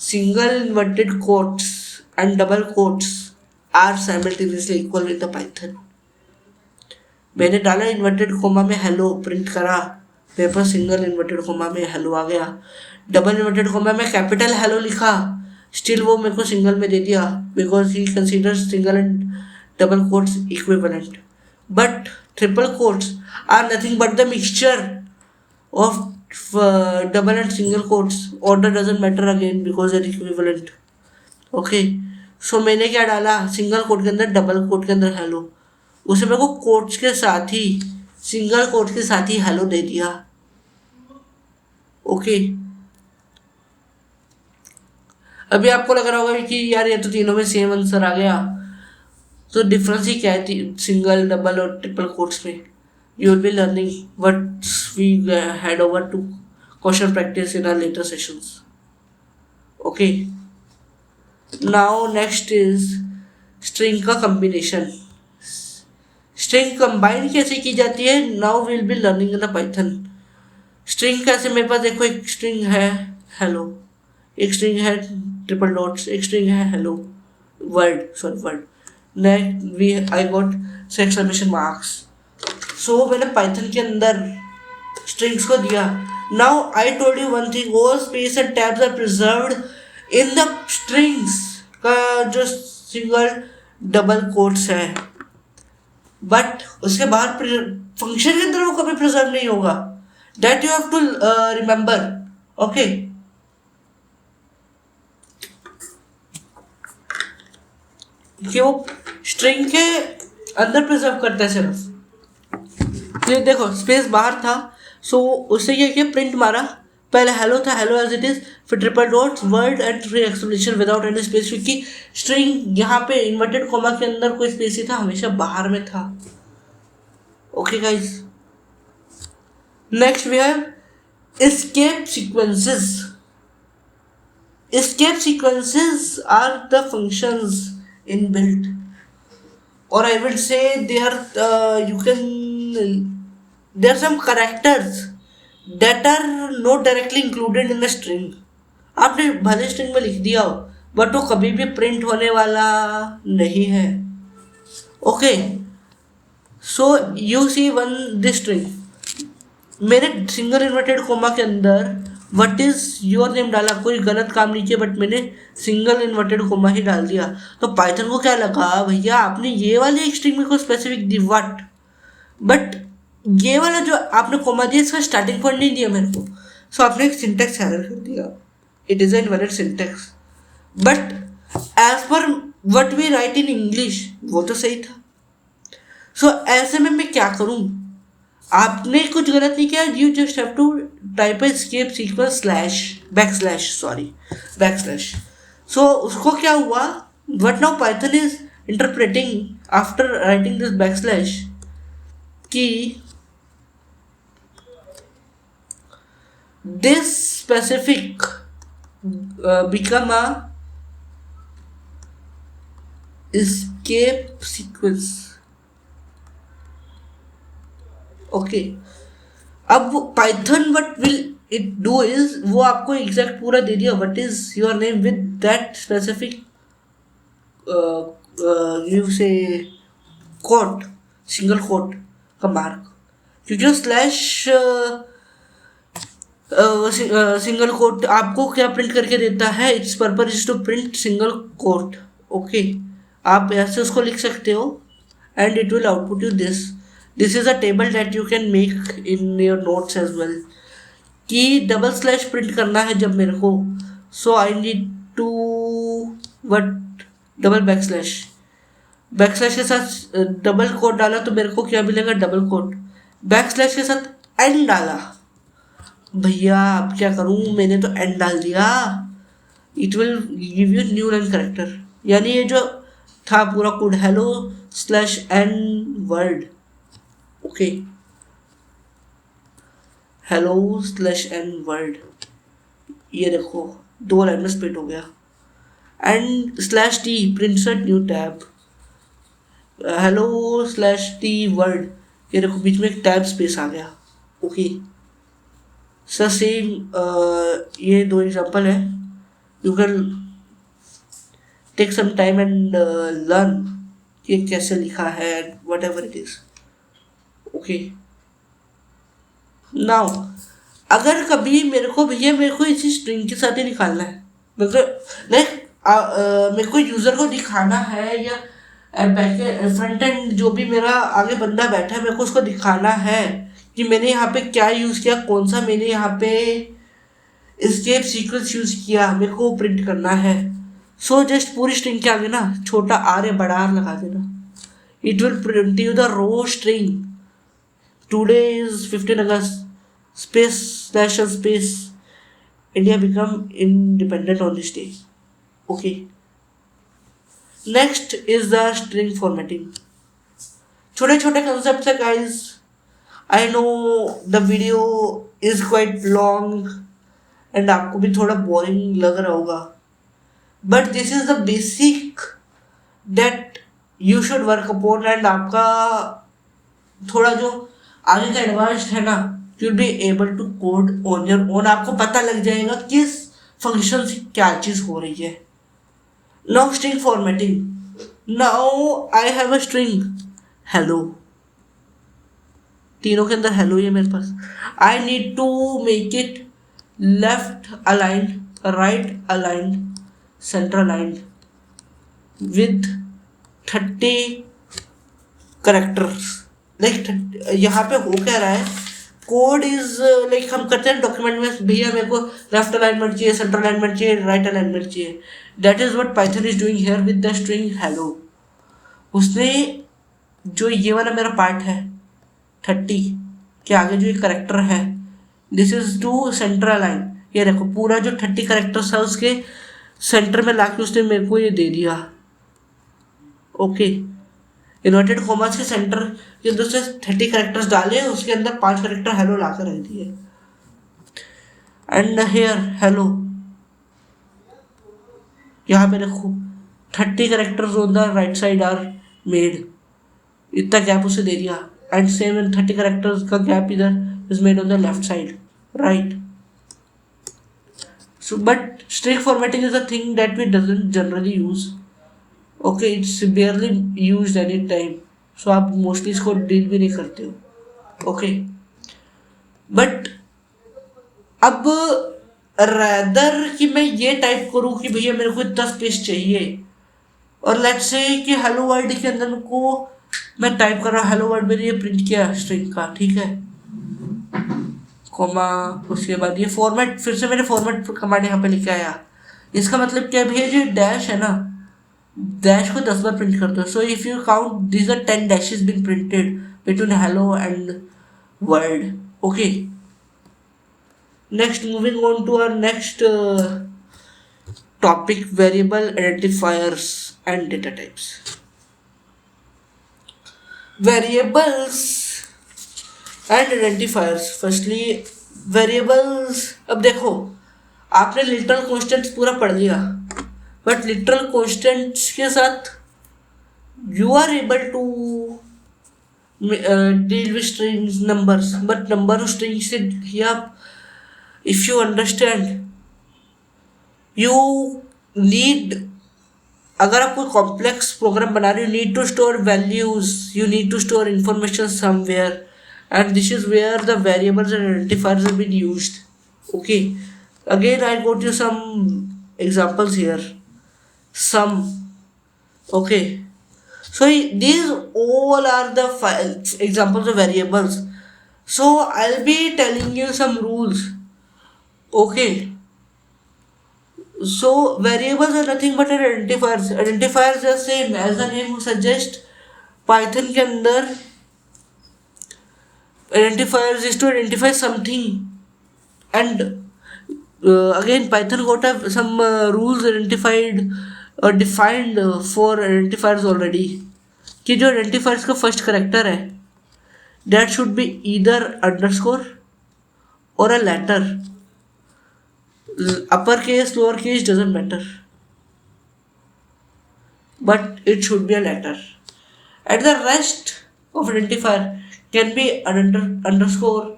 single inverted quotes and double quotes are simultaneously equal with the Python. मैंने डाला inverted coma में hello, print करा, paper single inverted coma में hello आ गया. Double inverted coma में capital hello लिखा, still वो मेरे को सिंगल में दे दिया, because he considers single and double quotes equivalent. But triple quotes are nothing but the mixture of double and single quotes. Order doesn't matter again because they're equivalent. Okay, so मैंने क्या डाला, single quote के अंदर, double coat के अंदर hello, उसे मेरे को कोट्स के साथ ही, सिंगल कोट के साथ ही हेलो दे दिया. ओके, अभी आपको लग रहा होगा कि यार ये तो तीनों में सेम आंसर आ गया, तो डिफरेंस ही क्या है सिंगल, डबल और ट्रिपल कोट्स में. You will be learning what we had over to question practice in our later sessions. Okay, now next is string का कॉम्बिनेशन. स्ट्रिंग कंबाइन कैसे की जाती है, now we will be learning in the Python. String कैसे, मेरे पास देखो एक string है हेलो, एक स्ट्रिंग है ट्रिपल डॉट्स, एक स्ट्रिंग है hello word. Next I got exclamation marks. So मैंने पाइथन के अंदर स्ट्रिंग्स को दिया. Now I told you one thing, all space and tabs are preserved in the strings का जो सिंगल डबल कोट्स है, बट उसके बाहर फंक्शन के अंदर वो कभी प्रिजर्व नहीं होगा. That you have to remember. Okay, कि वो स्ट्रिंग के अंदर प्रिजर्व करता है सिर्फ. ये देखो स्पेस बाहर था, सो उससे क्या किया, प्रिंट मारा, पहले हेलो था, हेलो एज इट इज, फिर ट्रिपल डॉट्स, वर्ड एंड फिर एक्सक्लेमेशन विदाउट एनी स्पेस, क्योंकि स्ट्रिंग यहाँ पे इन्वर्टेड कॉमा के अंदर कोई स्पेस ही था, हमेशा बाहर में था. Okay guys, next we have escape sequences. Escape sequences are the functions inbuilt, or I will say there are some characters that are not directly included in the string. आपने भले स्ट्रिंग में लिख दिया हो, बट वो कभी भी print होने वाला नहीं है. Okay, so you see one this string, मेरे सिंगल इन्वर्टेड कोमा के अंदर व्हाट इज योर नेम डाला, कोई गलत काम नहीं किया, बट मैंने सिंगल इन्वर्टेड कोमा ही डाल दिया। तो पाइथन को क्या लगा, भैया आपने ये वाली एक स्ट्रिंग में को स्पेसिफिक दी व्हाट, बट ये वाला जो आपने कोमा दिया इसका स्टार्टिंग पॉइंट नहीं दिया मेरे को, सो आपने एक सिंटेक्स एरर कर दिया, it is an invalid syntax. But as per what we write in English वो तो सही था। सो ऐसे में मैं क्या करूं, आपने कुछ गलत नहीं किया, you just have to type escape sequence slash backslash, sorry backslash. So उसको क्या हुआ, what now Python is interpreting after writing this backslash कि this specific become a escape sequence। Okay, अब Python what will it do is, वो आपको exact पूरा दे दिया what is your name with that specific you say quote, single quote का mark, क्योंकि slash single quote आपको क्या प्रिंट करके देता है, it's purpose is to print single quote. Okay, आप ऐसे उसको लिख सकते हो and it will output you this. This is a table that you can make in your notes as well, कि डबल स्लैश प्रिंट करना है जब मेरे को, so I need to put double back slash के साथ डबल कोट डाला तो मेरे को क्या मिलेगा, डबल कोट, बैक स्लैश के साथ एन डाला, भैया अब क्या करूं, मैंने तो एन डाल दिया, it will give you new line character. यानी ये जो था पूरा code hello slash N word, okay hello slash N word, ये देखो 2 लाइन में स्प्लिट हो गया, and slash T prints a new tab, hello slash T word, ये देखो बीच में एक टैब स्पेस आ गया। ओके सर सेम ये 2 एग्जांपल है, you can take some time and learn ये कैसे लिखा है and whatever it is. Okay now अगर कभी मेरे को भैया मेरे को इसी स्ट्रिंग के साथ ही निकालना है, मेरे को मेरे को यूज़र को दिखाना है या फ्रंट एंड जो भी मेरा आगे बंदा बैठा है मेरे को उसको दिखाना है कि मैंने यहाँ पे क्या यूज़ किया, कौन सा मैंने यहाँ पे एस्केप सीक्वेंस यूज़ किया, मेरे को प्रिंट करना है। सो जस्ट पूरी स्ट्रिंग के आगे ना छोटा आर या बड़ा आर लगा देना, it will print you the raw string today is 15 August space slash space India become independent on this day. Okay next is the string formatting. छोटे छोटे कंसेप्ट है guys, I know the video is quite long and आपको भी थोड़ा boring लग रहा होगा, but this is the basic that you should work upon, and आपका थोड़ा जो आगे का एडवांस्ड है ना, you will be able to code on your own, आपको पता लग जाएगा किस फंक्शन से क्या चीज़ हो रही है। Now string formatting, now I have a string hello, तीनों के अंदर हेलो ही है मेरे पास, I need to make it left aligned, right aligned, centre aligned with 30 characters. Like यहाँ पे हो क्या रहा है, कोड इज लाइक हम करते हैं डॉक्यूमेंट में, भैया मेरे को लेफ्ट अलाइनमेंट चाहिए, सेंटर अलाइनमेंट चाहिए, राइट अलाइनमेंट चाहिए, that is what Python is doing here with the string hello. उसने जो ये वाला मेरा पार्ट है 30 के आगे जो ये करेक्टर है, this is to centre align, ये देखो पूरा जो 30 करेक्टर्स है उसके सेंटर में लाके उसने मेरे को ये दे दिया। ओके इन्वर्टेड कॉमास के सेंटर के अंदर से 30 करेक्टर्स डाले, उसके अंदर 5 करेक्टर हेलो ला कर रख दिए, एंड हेयर हेलो, यहाँ पे देखो 30 characters on the right side are made, इतना गैप उसे दे दिया, एंड सेम इन 30 करेक्टर्स का गैप इधर is made on the left side right. So but string formatting is a thing that we doesn't generally use. Okay, it's barely use any time, so आप mostly इसको deal भी नहीं करते हो। Okay, but अब rather कि मैं ये टाइप करूँ कि भैया मेरे को इतना स्पेस चाहिए, और लेट्स से कि हेलो वर्ल्ड के अंदर को मैं टाइप कर रहा हूँ हेलो वर्ल्ड, मेरे ये प्रिंट किया स्ट्रिंग का, ठीक है, कोमा, उसके बाद ये फॉर्मेट, फिर से मैंने फॉर्मेट कमांड यहाँ पे लिखे आया। इसका मतलब क्या है भैया, जो डैश है ना, डैश को 10 बार प्रिंट कर दो। So if you count these are 10 dashes been printed between hello and world. Okay, next moving on to our next topic, variable identifiers and data types. Variables and identifiers, firstly variables, अब देखो आपने literal constants पूरा पढ़ लिया, but literal constants के साथ you are able to deal with strings numbers, but number of strings से ही आप, if you understand, you need, अगर आप कोई कॉम्प्लेक्स प्रोग्राम बना रहे हो, need to store values, you need to store information somewhere, and this is where the variables and identifiers have been used. Okay, again I go to some examples here, some, okay, so these all are the examples of variables. So I'll be telling you some rules. Okay, so variables are nothing but identifiers. Identifiers are same as the name suggests. Python के अंदर identifiers is to identify something, and again Python got have some rules identified or defined for identifiers already, कि जो identifiers का first character है that should be either underscore or a letter, upper case lower case doesn't matter, but it should be a letter, and the rest of identifier can be an underscore,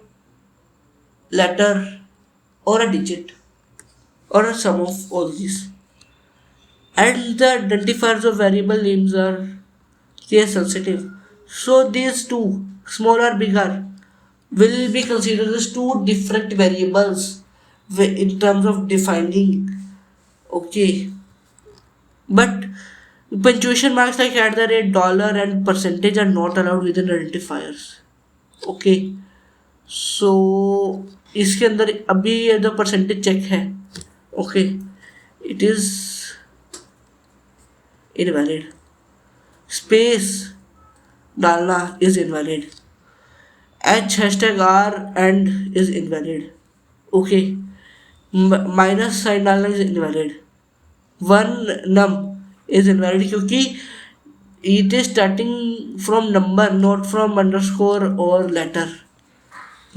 letter, or a digit, or a sum of all these. And the identifiers of variable names are case sensitive, so these two, small or bigger, will be considered as two different variables in terms of defining. Okay, but punctuation marks like at the rate, dollar, and percentage are not allowed within identifiers. Okay, so इसके अंदर अभी जो percentage check है, okay, it is invalid, space डालना is invalid, H hashtag R and is invalid, okay, minus sign डालना is invalid, one num is invalid, क्योंकि it is starting from number not from underscore और letter.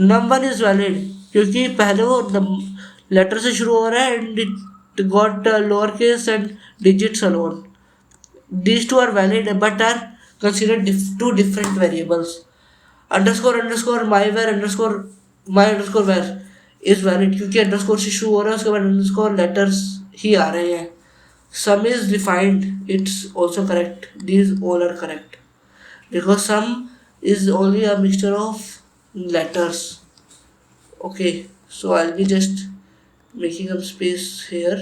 Number is valid क्योंकि पहले वो letter से शुरू हो रहा है and it got lower case and digits alone. These two are valid but are considered two different variables. Underscore my underscore where is valid क्योंकि underscore से शुरू हो रहा है, उसके बाद underscore letters ही आ रहे हैं। Sum is defined, it's also correct. These all are correct because sum is only a mixture of letters. Okay, so I'll be just making some space here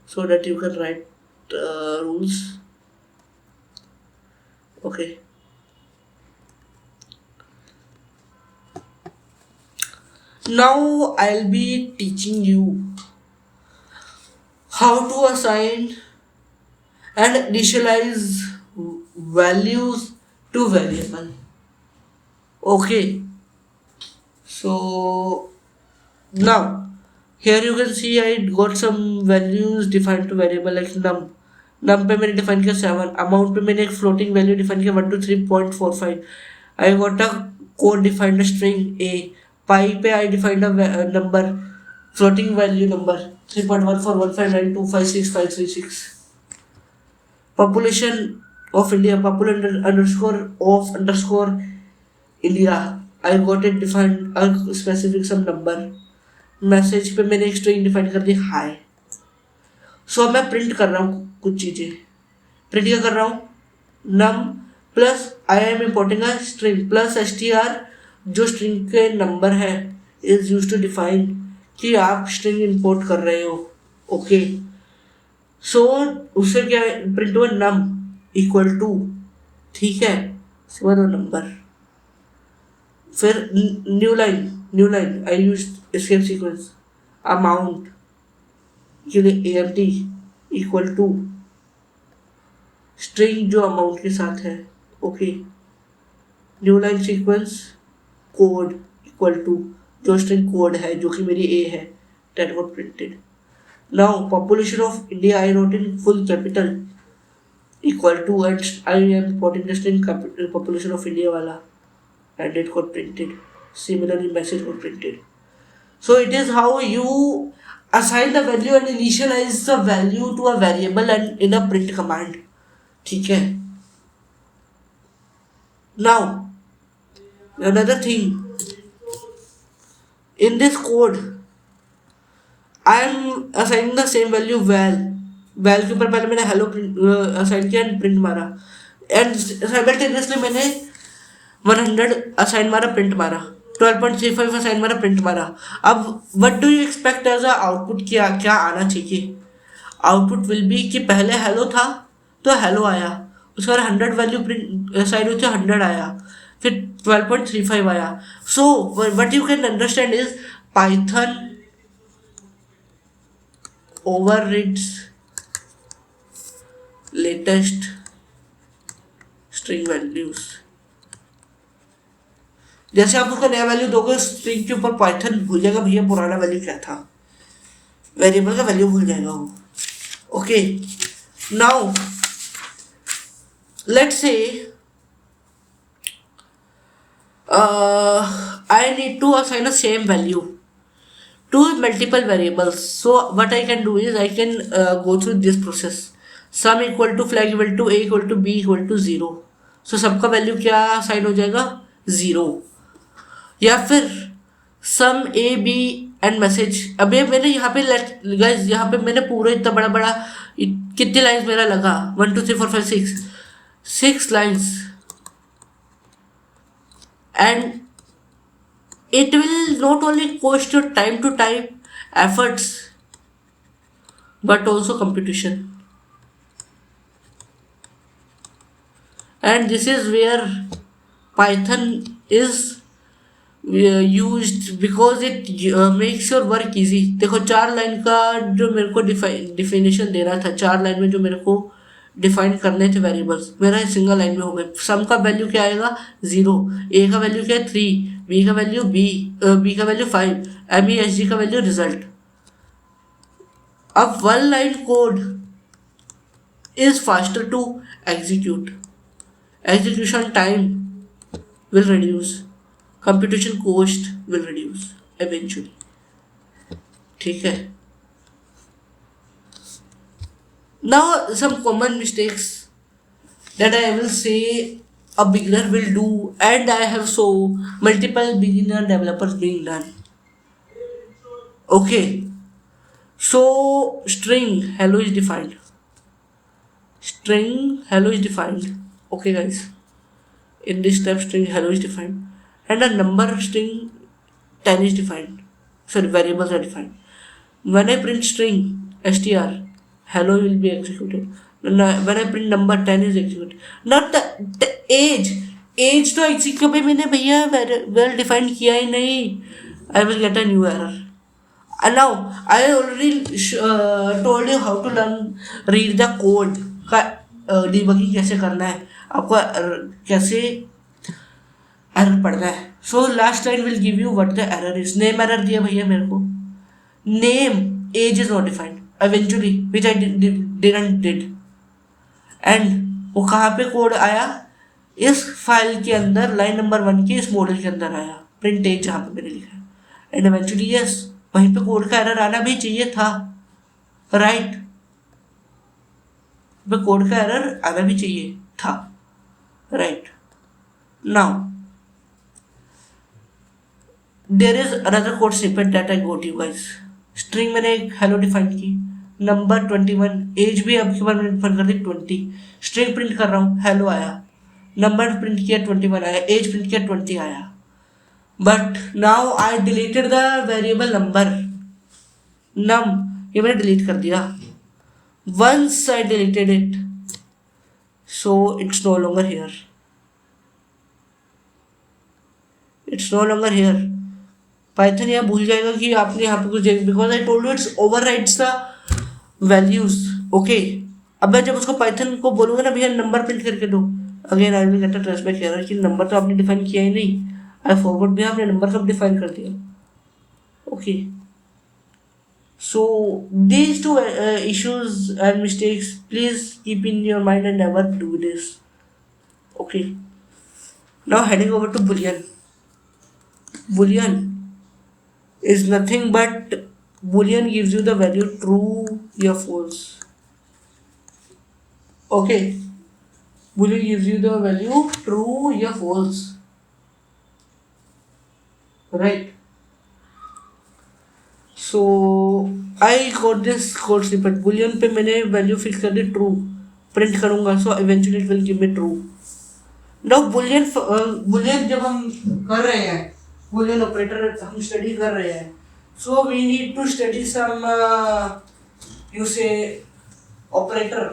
so that you can write rules. Okay, now I'll be teaching you how to assign and initialize values to variable. Okay, so now here you can see I got some values defined to variable like num पे मैंने define किया 7, amount पे मैंने एक floating value define किया 123.45, I got a code defined string A, pi पे I defined a number, floating value number 3.1415925656, population of India, population underscore of underscore India, I got it defined a specific some number, message पे मैंने एक string define कर दी high. सो मैं print कर रहा हूँ कुछ चीज़ें, प्रिंट क्या कर रहा हूँ, num plus I am importing a string plus str, जो स्ट्रिंग के नंबर है, इज यूज टू डिफाइन कि आप स्ट्रिंग इंपोर्ट कर रहे हो। ओके, सो उससे क्या प्रिंट हुआ, नम इक्वल टू, ठीक है, सिवा दो नंबर। फिर new line I use escape sequence, amount के लिए amt इक्वल टू स्ट्रिंग जो अमाउंट के साथ है। Okay, new line sequence code equal to जो स्ट्रिंग कोड है जो कि मेरी ए है, that got printed. Now population of India I wrote in full capital equal to, and I am putting the string population of India वाला, and it got printed. Similarly, message got printed. So it is how you assign the value and initialize the value to a variable and in a print command. ठीक है. Now another thing, in this code I am assigning the same value val के ऊपर पहले मैंने hello assign किया and print मारा, and simultaneously मैंने 100 assign मारा, प्रिंट मारा, 12.35 असाइन मारा, प्रिंट मारा। अब what do you expect as a output, क्या क्या आना चाहिए? आउटपुट विल बी कि पहले हेलो था तो हेलो आया, उसके बाद 100 वैल्यू प्रिंट असाइन हुई तो 100 आया, फिर 12.35 आया। So what you can understand is Python overrides latest string values. जैसे आप उसका नया वैल्यू दोगे स्ट्रिंग के ऊपर, पाइथन भूल जाएगा भैया पुराना वैल्यू क्या था, वेरिएबल का वैल्यू भूल जाएगा वो। Okay, now let's say I need to assign a same value to multiple variables. So what I can do is I can go through this process, sum equal to flag equal to a equal to b equal to 0. So सबका value क्या sign हो जाएगा, 0। या फिर सम A B and message. अब ये मैंने यहाँ पे गाइस यहाँ पे मैंने पूरा इतना बड़ा बड़ा कितने लाइन्स मेरा लगा, 1 2 3 4 5 6 lines, and it will not only cost your time to time efforts but also computation, and this is where Python is used because it makes your work easy। देखो 4 लाइन का जो मेरे को डिफिनेशन देना था, 4 line में जो मेरे को डिफाइन करने थे वेरिएबल्स, मेरा सिंगल लाइन में हो गए। सम का वैल्यू क्या आएगा, 0, ए का वैल्यू क्या है 3, बी का वैल्यू बी का value 5, M E S G का वैल्यू रिजल्ट। अब 1 line code is faster to execute, execution time will reduce, computation cost will reduce eventually, ठीक है। Now some common mistakes that I will say a beginner will do, and I have so multiple beginner developers being done. Okay, so string hello is defined. String hello is defined. Okay guys, in this step string hello is defined, and a number string 10 is defined. Sorry, variables are defined. When I print string str, hello will be executed. When I print number 10 is executed. Not the age तो execute पे मैंने भैया well defined किया ही नहीं, I will get a new error. And now I already told you how to read the code का debugging कैसे करना है, आपको कैसे एरर पढ़ना है। So last line will give you what the error is. Name error दिया भैया मेरे को, name age is not defined eventually, which I did, and वो कहाँ पे कोड आया, इस फाइल के अंदर लाइन नंबर 1 के इस मॉडल के अंदर आया, प्रिंट एज जहाँ पे मैंने लिखा है, एंड eventually यस वहीं पे कोड का एरर आना भी चाहिए था, राइट, पे कोड का एरर आना भी चाहिए था, right. Now there is another code snippet that I got you guys. String मैंने एक हेलो डिफाइन की, नंबर 21, एज भी आपके बार मैंने डिफाइन कर दी 20, स्ट्रिंग प्रिंट कर रहा हूँ, हेलो आया, नंबर प्रिंट किया 21 आया, एज प्रिंट किया 20 आया। But now I deleted the variable number num, ये मैंने डिलीट कर दिया। Once I deleted it, so it's no longer here, it's no longer here। Python यह भूल जाएगा कि आपने यहाँ पे कुछ because I told you it's overrides the values. Okay, अब मैं जब उसको पाइथन को बोलूँगा ना भैया नंबर प्रिंट करके दो, again I will get a traceback error कि नंबर तो आपने डिफाइन किया ही नहीं, आई फॉरवर्ड भी आपने नंबर कब डिफाइन कर दिया। Okay, so these two issues and mistakes please keep in your mind and never do this। okay, now heading over to boolean। boolean is nothing but boolean gives you the value true या false। okay, boolean gives you the value true या false, right? so I got this code snippet, boolean पे मैंने value fix कर दी true, print करूंगा so eventually it will give me true. Now boolean जब हम कर रहे हैं, boolean ऑपरेटर हम स्टडी कर रहे हैं, so we need to study some you say operator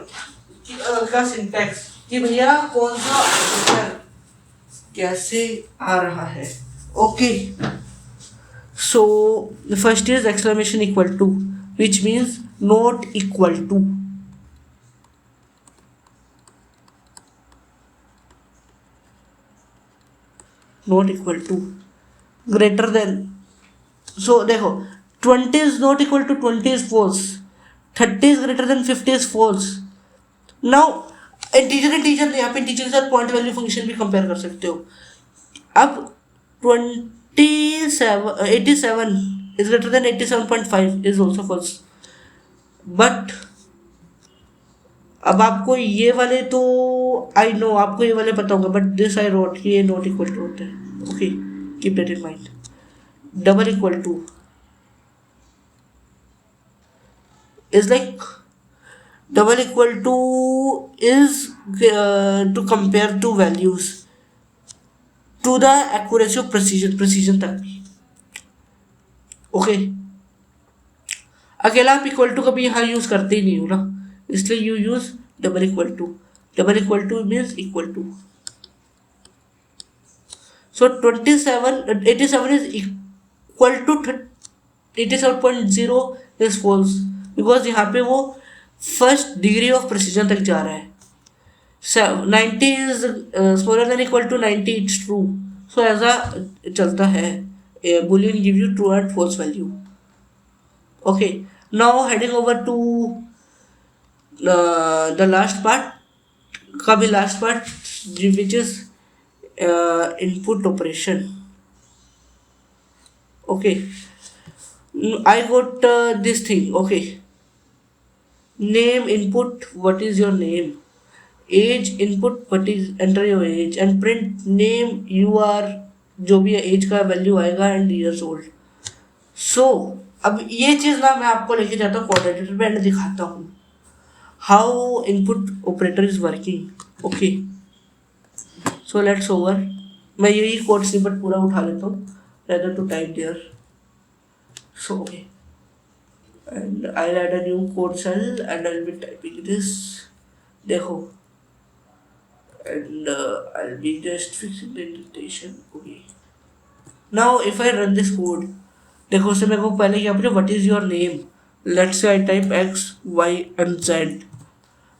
का सिंटैक्स कि भैया कौन सा ऑपरेटर कैसे आ रहा है। Okay, so the first is exclamation equal to, which means not equal to। not equal to, greater than, so देखो 20 is not equal to 20 is false, 30 is greater than 50 is false। now integer नहीं, यहाँ पे integer के साथ point value function भी compare कर सकते हो। अब 87 is greater than 87.5 is also false, but अब आपको ये वाले तो आई नो आपको ये वाले पता होगा, बट दिस आई रोट कि ये नॉट इक्वल टू होता है। Okay, keep that in mind. Double equal to is like, double equal to is to compare two values to the accuracy of precision तक भी। ओके, अकेला आप equal to कभी यहाँ यूज करते ही नहीं हो ना, इसलिए you use double equal to. Double equal to means equal to. So 87 is equal to 87.0 is false, because यहाँ पे वो फर्स्ट डिग्री ऑफ प्रेसिजन तक जा रहा है। 90 is smaller than equal to 90, it's true, so ऐसा चलता है। boolean give you true and false value। okay, now heading over to the last part का भी last part, which is input operation। okay, I got this thing। okay, name input, what is your name, age input what is enter your age and print name you are, जो भी as का value आएगा and years old. सो अब ये चीज़ ना मैं आपको लेके जाता हूँ कोऑर्डिनेटर पे एंड दिखाता हूँ how input operator is working. Okay, so let's over, मैं यही कोड स्निपेट पूरा उठा लेता हूँ rather to type there. So okay, and I will add a new code cell and I will be typing this. देखो, and I'll be just fixing the indentation। okay, now if I run this code, देखो उससे मेरे को पहले क्या पूछा, what is your name, let's say I type x y and z,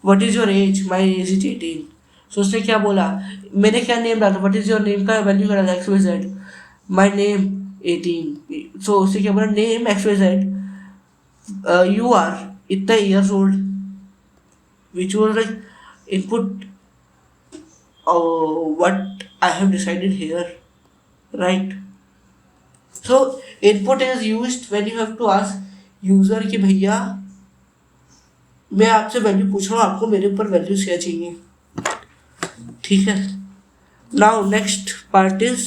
what is your age, my age is 18। so उसने क्या बोला, मैंने क्या नेम डाला, what is your name का वैल्यू क्या डाला, x y z, my name 18। so उससे क्या बोला, name x y z, you are इतना years old, which was like input what I have decided here, right? so input is used when you have to ask user कि भैया मैं आपसे value पूछ रहा हूँ, आपको मेरे ऊपर वैल्यूज क्या चाहिए, ठीक है। Now next part is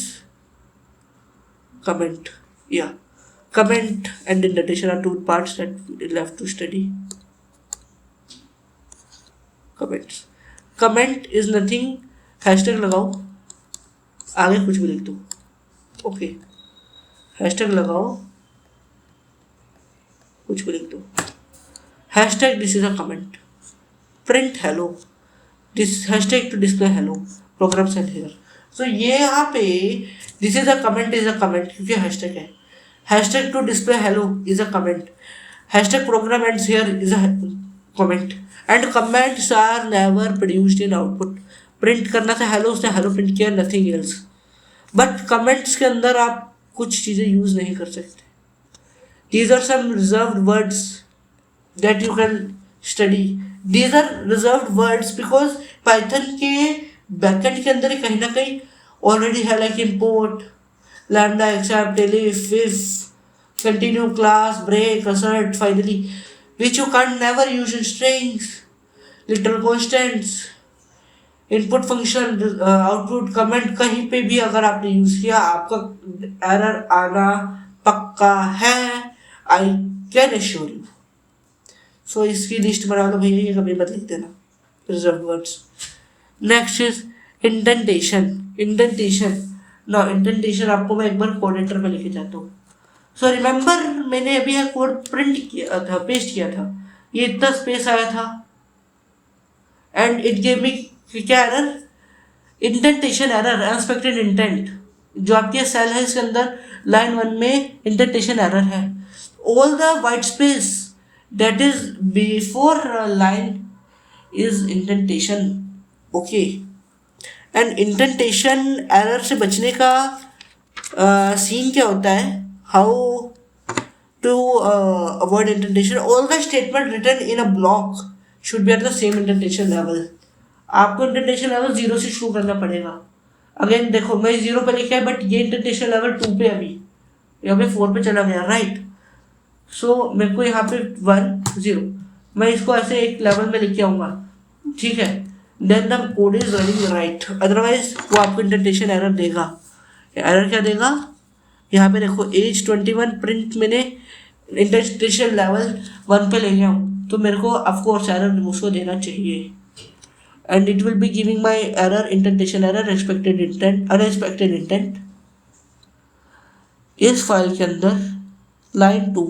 comment। yeah, comment and indentation are two parts that we'll have to study। Comments. Comment is nothing, hashtag लगाओ, आगे कुछ भी लिख दो, ओके, हैशटैग लगाओ, कुछ भी लिख दो, hashtag this is a comment, print hello, this hashtag to display hello programs and here. So ये यहाँ पे दिस इज अ कमेंट क्योंकि हैशटैग है, hashtag to display hello is a comment, hashtag program ends here is a comment, and comments are never produced in output। Print करना था hello, उसने hello print किया, nothing else. But comments के अंदर आप कुछ चीज़ें यूज नहीं कर सकते। These are some reserved words that you can study. These are reserved words because Python के बैकएंड के अंदर ही कहीं ना कहीं ऑलरेडी है, like import, lambda, except, elif, if, continue, class, break, assert, finally, which you can't never use in strings, literal constants, input function, output, comment, कहीं पे भी अगर आपने यूज किया आपका एरर आना पक्का है, आई कैन एश्योर यू। सो इसकी लिस्ट बना लो भैया, ये कभी मत लिख देना reserve words. Next is indentation. Indentation आपको मैं एक बार कोडेटर में लिखे जाता हूँ। सो रिमेंबर मैंने अभी यह कोड प्रिंट किया था, पेस्ट किया था, ये इतना स्पेस आया था एंड इट गेव मी क्या error, indentation error, unexpected intent. जो आपकी सेल है इसके अंदर लाइन 1 में इंडेंटेशन एरर है। All the white space that is before line is indentation, okay. And indentation error से बचने का सीन क्या होता है, how to avoid indentation, all the statement written in a block should be at the same indentation level। आपको indentation level 0 से शुरू करना पड़ेगा। अगेन देखो मैं 0 पे लिखा है बट ये इंडेंटेशन लेवल 2 पे, अभी यहाँ पे 4 पे चला गया, राइट। सो मेरे को यहाँ पे 1 0 मैं इसको ऐसे एक लेवल में लिख के आऊँगा, ठीक है, then the code is running right, otherwise वो आपको इंडेंटेशन एरर देगा। एरर क्या देगा, यहाँ पे देखो एज 21 प्रिंट मैंने इंडेंटेशन लेवल 1 पे ले गया हूँ, तो मेरे को ऑफकोर्स एरर उसको देना चाहिए। And it will be giving my error, indentation error, expected intent, unexpected intent. इस फाइल के अंदर लाइन 2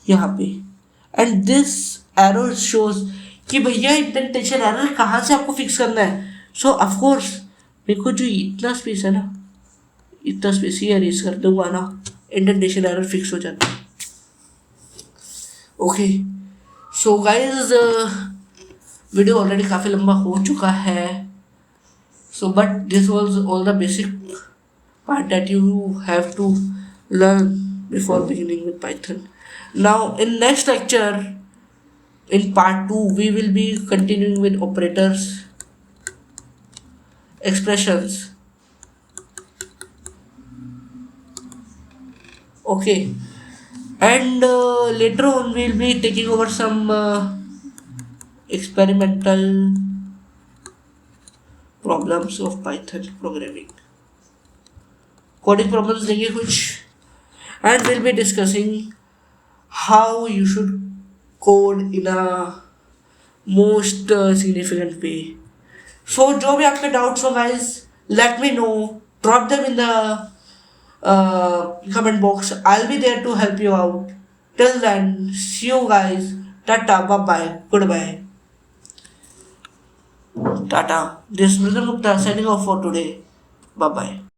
यहाँ पे, एंड दिस एरर शोज कि भैया इंडेंटेशन एरर कहाँ से आपको फिक्स करना है। सो ऑफकोर्स मेरे को जो इतना स्पेस है ना, इतना स्पेस ही अरेज कर दूंगा ना, इंडेंटेशन एरर फिक्स हो जाता है, okay. So guys video already काफ़ी लंबा हो चुका है, so but this was all the basic part that you have to learn before beginning with Python. Now in next lecture, in part 2 we will be continuing with operators, expressions, okay, and later on we will be taking over some experimental problems of Python programming, coding problems देंगे कुछ, and we'll be discussing how you should code in a most significant way. So जो भी आपके doubts हो guys, let me know, drop them in the comment box, I'll be there to help you out. Till then, see you guys, tata, bye bye, goodbye, tata. This is Mridul Gupta signing off for today, bye bye.